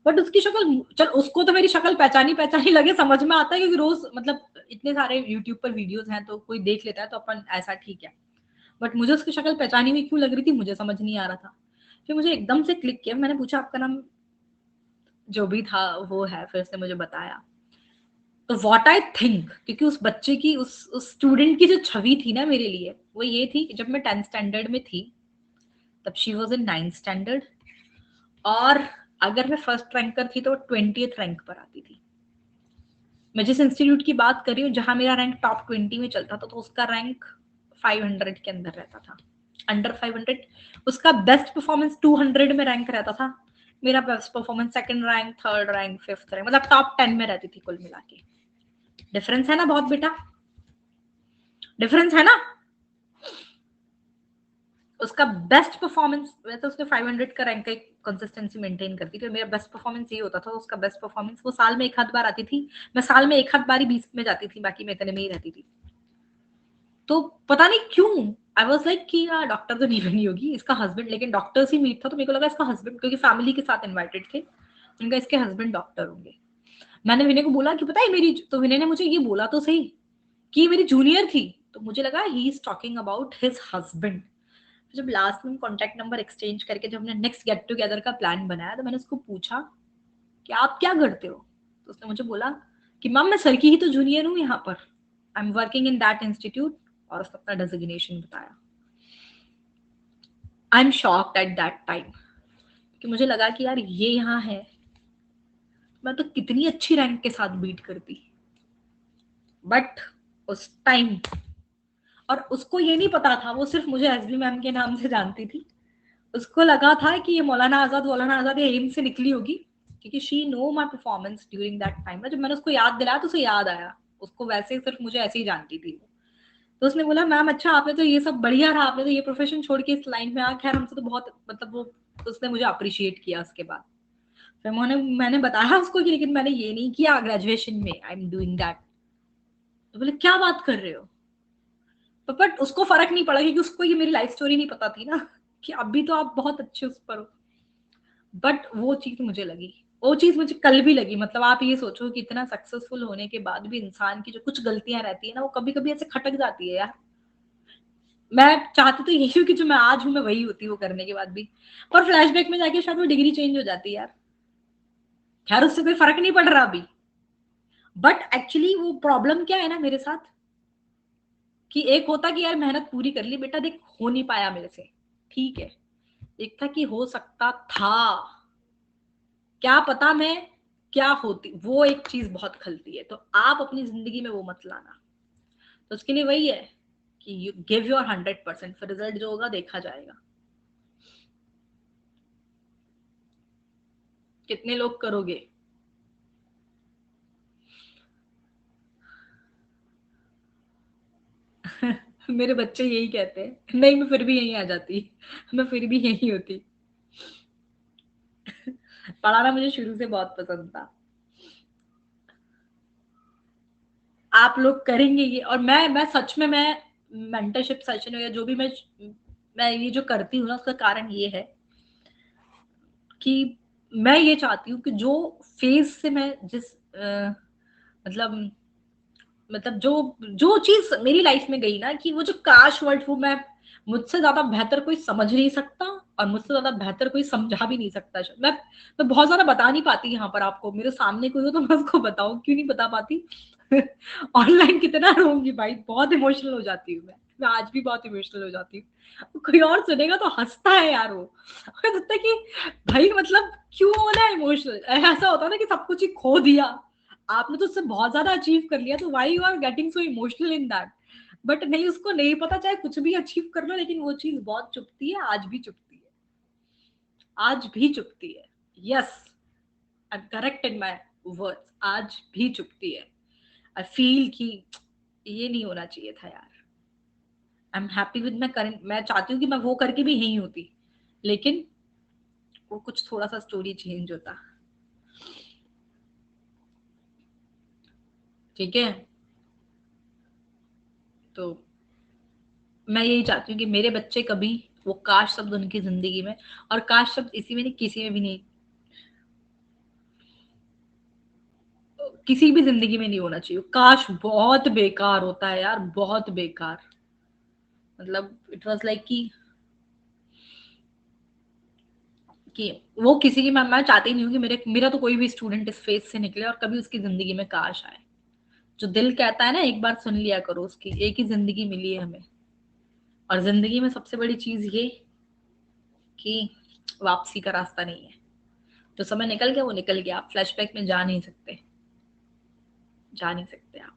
बट उसकी शक्ल, चल उसको तो मेरी शक्ल पहचानी पहचानी लगे, समझ में आता है क्योंकि रोज मतलब इतने सारे यूट्यूब पर वीडियोस हैं तो कोई देख लेता है तो अपन ऐसा ठीक है। बट मुझे उसकी शक्ल पहचानी हुई क्यों लग रही थी मुझे समझ नहीं आ रहा था। फिर मुझे एकदम से क्लिक किया, मैंने पूछा आपका नाम जो भी था वो है, फिर उसने मुझे बताया। तो व्हाट आई थिंक, क्योंकि उस बच्चे की, उस स्टूडेंट की जो छवि थी ना मेरे लिए, वो ये थी कि जब मैं 10th स्टैंडर्ड में थी तब she was in 9th standard, और अगर मैं फर्स्ट रैंकर थी तो 20th रैंक पर आती थी। मैं जिस इंस्टीट्यूट की बात कर रही हूँ जहां मेरा रैंक टॉप 20 में चलता था, तो उसका रैंक 500 के अंदर रहता था, अंडर 500। उसका बेस्ट परफॉर्मेंस 200 में रैंक रहता था, मेरा best performance second rank, third rank, fifth rank, मतलब टॉप 10 में रहती थी कुल मिला के। डिफरेंस है ना बहुत बेटा, डिफरेंस है ना। उसका बेस्ट परफॉर्मेंस, वैसे उसने 500 का रैंक का कंसिस्टेंसी मेंटेन करती थी, मेरा बेस्ट परफॉर्मेंस ये होता था। उसका बेस्ट परफॉर्मेंस, वो साल में एक आध बार आती थी, मैं साल में एक आध बार ही 20 में जाती थी, बाकी मैं इतने में ही रहती थी। तो पता नहीं क्यों आई वॉज लाइक कि यार डॉक्टर तो नहीं बनी होगी इसका हस्बैंड, लेकिन डॉक्टर से मीट था तो मेरे को लगा इसका हस्बैंड, क्योंकि फैमिली के साथ इन्वाइटेड थे, उनका इसके हस्बैंड डॉक्टर होंगे। मैंने विनय को बोला कि पता है मेरी, तो विनय ने मुझे ये बोला तो सही कि मेरी जूनियर थी, तो मुझे लगा he is talking about his husband. जब लास्ट में कॉन्टेक्ट नंबर एक्सचेंज करके जब हमने नेक्स्ट गेट टुगेदर का प्लान बनाया, तो मैंने उसको पूछा कि आप क्या करते हो, तो उसने मुझे बोला कि मैम मैं सर की ही तो जूनियर हूँ यहाँ पर, I am working in that institute, और उसने अपना डेजिग्नेशन बताया। I am shocked eight that time, कि मुझे लगा कि यार ये यहाँ है, मैं तो कितनी अच्छी रैंक के साथ बीट करती, बट उस टाइम, और उसको ये नहीं पता था, वो सिर्फ मुझे एसबी मैम के नाम से जानती थी। उसको लगा था कि ये मौलाना आजाद या एम से निकली होगी, क्योंकि she know my performance during that time. जब मैंने उसको याद दिलाया तो उसे याद आया, उसको वैसे सिर्फ मुझे ऐसे ही जानती थी। तो उसने बोला मैम अच्छा आपने तो ये सब बढ़िया रहा, आपने तो ये प्रोफेशन छोड़ के इस लाइन में आ, खैर हमसे तो बहुत, मतलब वो, उसने मुझे अप्रिशिएट किया उसके बाद। फिर मैंने बताया उसको कि लेकिन मैंने ये नहीं किया ग्रेजुएशन में, आई एम डूइंग दैट। तो बोले क्या बात कर रहे हो, तो बट उसको फर्क नहीं पड़ा, क्योंकि उसको ये मेरी लाइफ स्टोरी नहीं पता थी ना, कि अभी तो आप बहुत अच्छे उस पर हो। बट वो चीज मुझे लगी, वो चीज मुझे कल भी लगी। मतलब आप ये सोचो कि इतना सक्सेसफुल होने के बाद भी इंसान की जो कुछ गलतियां रहती है ना, वो कभी कभी ऐसे खटक जाती है यार। मैं चाहती तो यही हूँ कि जो मैं आज हूँ मैं वही होती, वो करने के बाद भी, पर फ्लैशबैक में जाके शायद वो डिग्री चेंज हो जाती है यार। खैर उससे कोई फर्क नहीं पड़ रहा अभी, बट एक्चुअली वो प्रॉब्लम क्या है ना मेरे साथ, कि एक होता कि यार मेहनत पूरी कर ली बेटा, देख हो नहीं पाया मेरे से, ठीक है। एक था कि हो सकता था, क्या पता मैं क्या होती, वो एक चीज बहुत खलती है। तो आप अपनी जिंदगी में वो मत लाना। तो उसके लिए वही है कि यू गिव योर 100%, फिर रिजल्ट जो होगा देखा जाएगा। कितने लोग करोगे। मेरे बच्चे यही कहते हैं, नहीं मैं फिर भी यहीं आ जाती, मैं फिर भी यहीं होती। पढ़ाना मुझे शुरू से बहुत पसंद था। आप लोग करेंगे ये, और मैं सच में, मैं मेंटरशिप सेशन या जो भी मैं ये जो करती हूँ ना, उसका कारण ये है कि मैं ये चाहती हूँ कि जो फेज से मैं जिस मतलब जो जो चीज मेरी लाइफ में गई ना, कि वो जो काश वर्ड, वो मैं, मुझसे ज्यादा बेहतर कोई समझ नहीं सकता, और मुझसे ज्यादा बेहतर कोई समझा भी नहीं सकता। मैं बहुत ज्यादा बता नहीं पाती यहाँ पर आपको, मेरे सामने कोई हो तो मैं उसको बताऊं, क्यों नहीं बता पाती। ऑनलाइन कितना रोऊंगी भाई, बहुत इमोशनल हो जाती हूँ मैं आज भी बहुत इमोशनल हो जाती हूँ। कोई और सुनेगा तो हंसता है यार, वो लगता है कि भाई मतलब क्यों होना है इमोशनल, ऐसा होता है ना कि सब कुछ ही खो दिया, आपने तो उससे बहुत ज्यादा अचीव कर लिया, तो why you are getting so emotional in that. But नहीं, उसको नहीं पता, चाहे कुछ भी अचीव कर लो, लेकिन वो चीज बहुत चुभती है, आज भी चुभती है, आज भी चुभती है। Yes, I am correct in my words, आज भी चुभती है। आई फील कि ये नहीं होना चाहिए था यार। I am happy with my current, मैं चाहती हूँ कि मैं वो करके भी यही होती, लेकिन वो कुछ थोड़ा सा स्टोरी चेंज होता। ठीक है, तो मैं यही चाहती हूँ कि मेरे बच्चे कभी वो काश शब्द उनकी जिंदगी में, और काश शब्द इसी में नहीं, किसी में भी नहीं, किसी भी जिंदगी में नहीं होना चाहिए। काश बहुत बेकार होता है यार, बहुत बेकार। मतलब इट वाज लाइक कि कि वो किसी की, मैं चाहती नहीं हूँ कि मेरा तो कोई भी स्टूडेंट इस फेज से निकले और कभी उसकी जिंदगी में काश आए। जो दिल कहता है ना, एक बार सुन लिया करो, उसकी एक ही जिंदगी मिली है हमें, और जिंदगी में सबसे बड़ी चीज ये कि वापसी का रास्ता नहीं है। जो समय निकल गया वो निकल गया, आप फ्लैशबैक में जा नहीं सकते, जा नहीं सकते आप।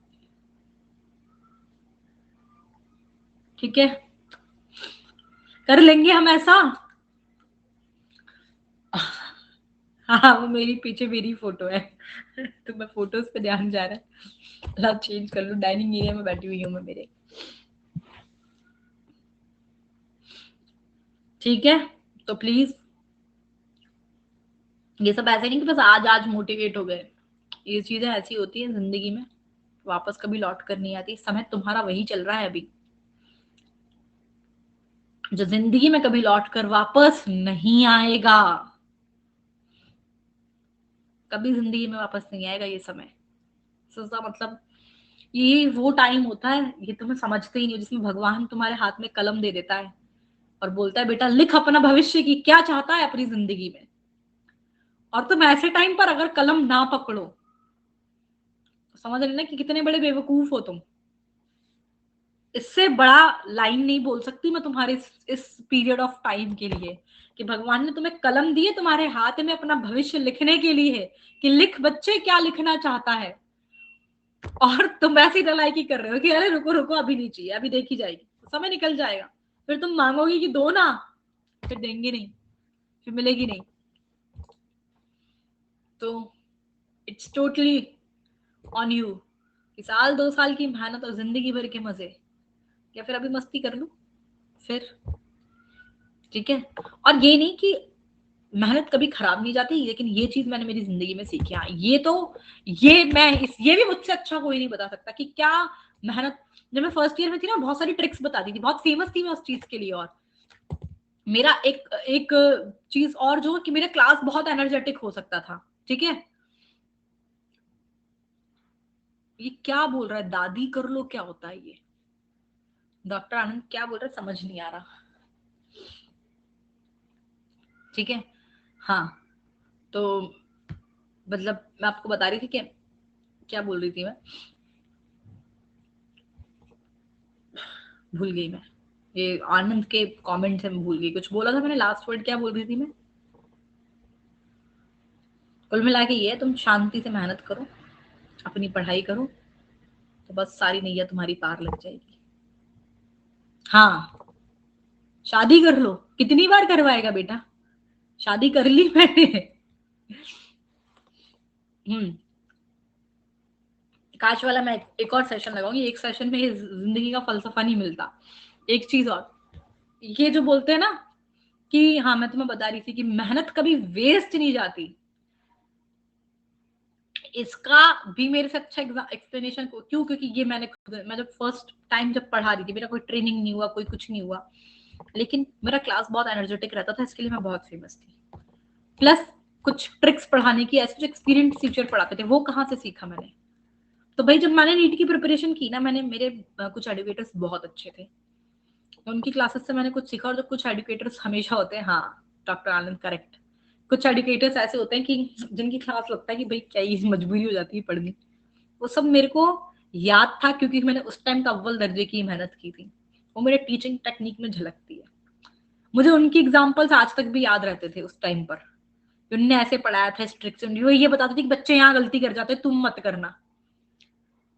ठीक है, कर लेंगे हम ऐसा। हाँ, वो मेरी पीछे मेरी फोटो है तो मैं फोटोज पे ध्यान जा रहा है। ला चेंज कर लूं, डाइनिंग एरिया में बैठी हुई हूँ मैं मेरे। ठीक है, तो प्लीज, ये सब ऐसे नहीं कि बस आज आज मोटिवेट हो गए। ये चीजें ऐसी होती है जिंदगी में, वापस कभी लौट कर नहीं आती। समय तुम्हारा वही चल रहा है अभी, जो जिंदगी में कभी लौट कर वापस नहीं आएगा। कभी जिंदगी में वापस नहीं आएगा ये समय। सोचा मतलब, ये वो टाइम होता है, ये तुम्हें समझते ही नहीं, जिसमें भगवान तुम्हारे हाथ में कलम दे देता है और बोलता है बेटा लिख अपना भविष्य की क्या चाहता है अपनी जिंदगी में। और तुम ऐसे टाइम पर अगर कलम ना पकड़ो, तो समझ लेना कि कितने बड़े बेवकूफ हो तुम। इससे बड़ा लाइन नहीं बोल सकती मैं तुम्हारे इस पीरियड ऑफ टाइम के लिए, कि भगवान ने तुम्हें कलम दी है तुम्हारे हाथ में अपना भविष्य लिखने के लिए, कि लिख बच्चे क्या लिखना चाहता है। और तुम ऐसी नलायकी कर रहे हो कि अरे रुको रुको, अभी नहीं चाहिए, अभी देखी जाएगी, समय निकल जाएगा। फिर तुम मांगोगी कि दो ना, फिर देंगे नहीं, फिर मिलेगी नहीं। तो इट्स टोटली ऑन यू, कि साल 2 साल की मेहनत और जिंदगी भर के मजे, या फिर अभी मस्ती कर लूं फिर। ठीक है, और ये नहीं कि मेहनत कभी खराब नहीं जाती, लेकिन ये चीज मैंने मेरी जिंदगी में सीखी। हाँ, ये भी मुझसे अच्छा कोई नहीं बता सकता कि क्या मेहनत। जब मैं फर्स्ट ईयर में थी ना, बहुत सारी ट्रिक्स बताती थी, बहुत फेमस थी मैं उस चीज के लिए। और मेरा एक एक चीज और, जो कि मेरा क्लास बहुत एनर्जेटिक हो सकता था। ठीक है, ये क्या बोल रहा है, दादी कर लो, क्या होता है ये? डॉक्टर आनंद क्या बोल रहा है, समझ नहीं आ रहा। ठीक है, हाँ, तो मतलब मैं आपको बता रही थी कि क्या बोल रही थी मैं, भूल गई मैं। ये आनंद के कमेंट से मैं भूल गई, कुछ बोला था मैंने, लास्ट वर्ड क्या बोल रही थी मैं। कुल मिला के ये है, तुम शांति से मेहनत करो, अपनी पढ़ाई करो, तो बस सारी नैया तुम्हारी पार लग जाएगी। हाँ, शादी कर लो, कितनी बार करवाएगा बेटा, शादी कर ली मैंने। हम्म, काश वाला मैं एक और सेशन लगाऊंगी, एक सेशन में जिंदगी का फलसफा नहीं मिलता। एक चीज और, ये जो बोलते हैं ना कि, हाँ मैं तुम्हें बता रही थी कि मेहनत कभी वेस्ट नहीं जाती, इसका भी मेरे से अच्छा एक्सप्लेनेशन क्यों, क्योंकि ये मैं जब फर्स्ट टाइम जब पढ़ा रही थी, मेरा कोई ट्रेनिंग नहीं हुआ, कोई कुछ नहीं हुआ, लेकिन मेरा क्लास बहुत एनर्जेटिक रहता था, इसके लिए मैं बहुत फेमस थी। प्लस कुछ ट्रिक्स पढ़ाने की, ऐसे जो एक्सपीरियंस टीचर पढ़ाते थे, वो कहाँ से सीखा मैंने। तो भाई जब मैंने नीट की प्रिपरेशन की ना, मैंने मेरे कुछ एडुकेटर्स बहुत अच्छे थे, उनकी क्लासेस से मैंने कुछ सीखा। और जो कुछ एडुकेटर्स हमेशा होते हैं, हाँ डॉक्टर आनंद करेक्ट, कुछ एडुकेटर्स ऐसे होते हैं कि जिनकी क्लास लगता है कि भाई क्या ही मजबूरी हो जाती है पढ़नी, वो सब मेरे को याद था, क्योंकि मैंने उस टाइम तो अव्वल दर्जे की मेहनत की थी। वो मेरे टीचिंग टेक्निक में झलकती है। मुझे उनकी एग्जाम्पल्स आज तक भी याद रहते थे उस टाइम पर। उनने ऐसे पढ़ाया था स्ट्रिक्ट से, वो ये बताते थे कि बच्चे यहाँ गलती कर जाते, तुम मत करना।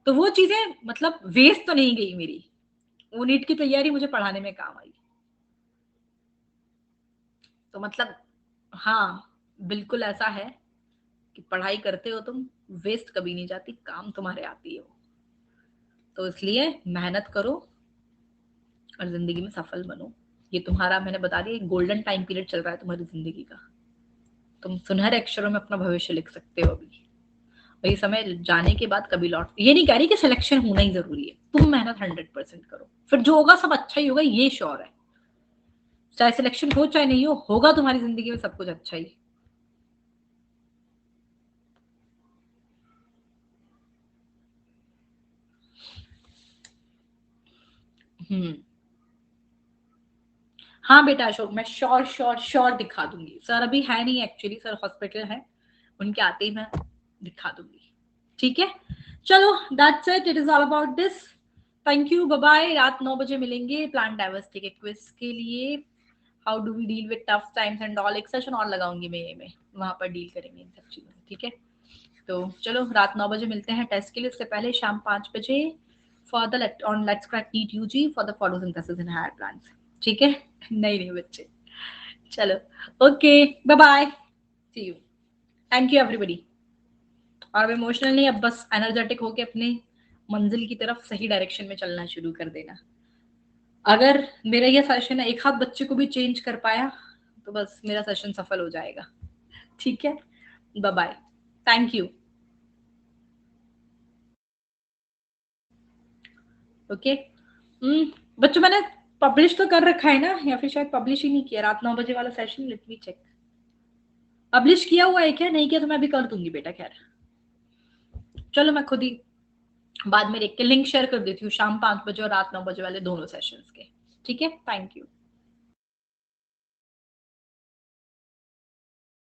तो वो चीजें मतलब वेस्ट तो नहीं गई मेरी, वो नीट की तैयारी मुझे पढ़ाने में काम आई। तो मतलब हाँ, बिल्कुल ऐसा है कि पढ़ाई करते हो तुम, वेस्ट कभी नहीं जाती, काम तुम्हारे आती है वो। तो इसलिए मेहनत करो और जिंदगी में सफल बनो। ये तुम्हारा, मैंने बता दिया, एक गोल्डन टाइम पीरियड चल रहा है तुम्हारी जिंदगी का। तुम सुनहरे अक्षरों में अपना भविष्य लिख सकते हो अभी। वही समय जाने के बाद कभी लौट, ये नहीं कह रही कि सिलेक्शन होना ही जरूरी है, तुम मेहनत 100% करो, फिर जो होगा सब अच्छा ही होगा, ये श्योर है। चाहे सिलेक्शन हो चाहे नहीं हो, होगा तुम्हारी जिंदगी में सब कुछ अच्छा ही। हम्म, हाँ बेटा अशोक, मैं श्योर श्योर श्योर दिखा दूंगी। सर अभी है नहीं, एक्चुअली सर हॉस्पिटल है, उनके आते ही मैं दिखा दूंगी। ठीक है, चलो that's it, it is all about this. Thank you, bye bye. रात 9 बजे मिलेंगे प्लान डाइवर्सिटी के क्विज के लिए। How do we deal with tough times and all, एक सेशन और लगाऊंगी मैं वहां पर डील करेंगे इन सब चीजों। ठीक है, तो चलो रात 9 बजे मिलते हैं टेस्ट के लिए। उससे पहले शाम 5 बजे for the on let's crack NEET UG for the photosynthesis in higher plants. ठीक है, नहीं बच्चे, चलो okay bye bye, see you, thank you everybody. और इमोशनल नहीं, अब बस एनर्जेटिक होके अपने मंजिल की तरफ सही डायरेक्शन में चलना शुरू कर देना। अगर मेरा ये सेशन एक हाथ बच्चे को भी चेंज कर पाया तो बस मेरा सेशन सफल हो जाएगा। ठीक है, bye bye, thank you. Okay बच्चों, मैंने पब्लिश तो कर रखा है ना, या फिर शायद पब्लिश ही नहीं किया रात 9 बजे वाला session, let me check. Publish किया हुआ है क्या? नहीं किया तो मैं अभी कर दूंगी बेटा। खैर चलो, मैं खुद ही बाद में देख के लिंक शेयर कर देती हूँ शाम 5 बजे और रात 9 बजे वाले दोनों सेशंस के। ठीक है, थैंक यू।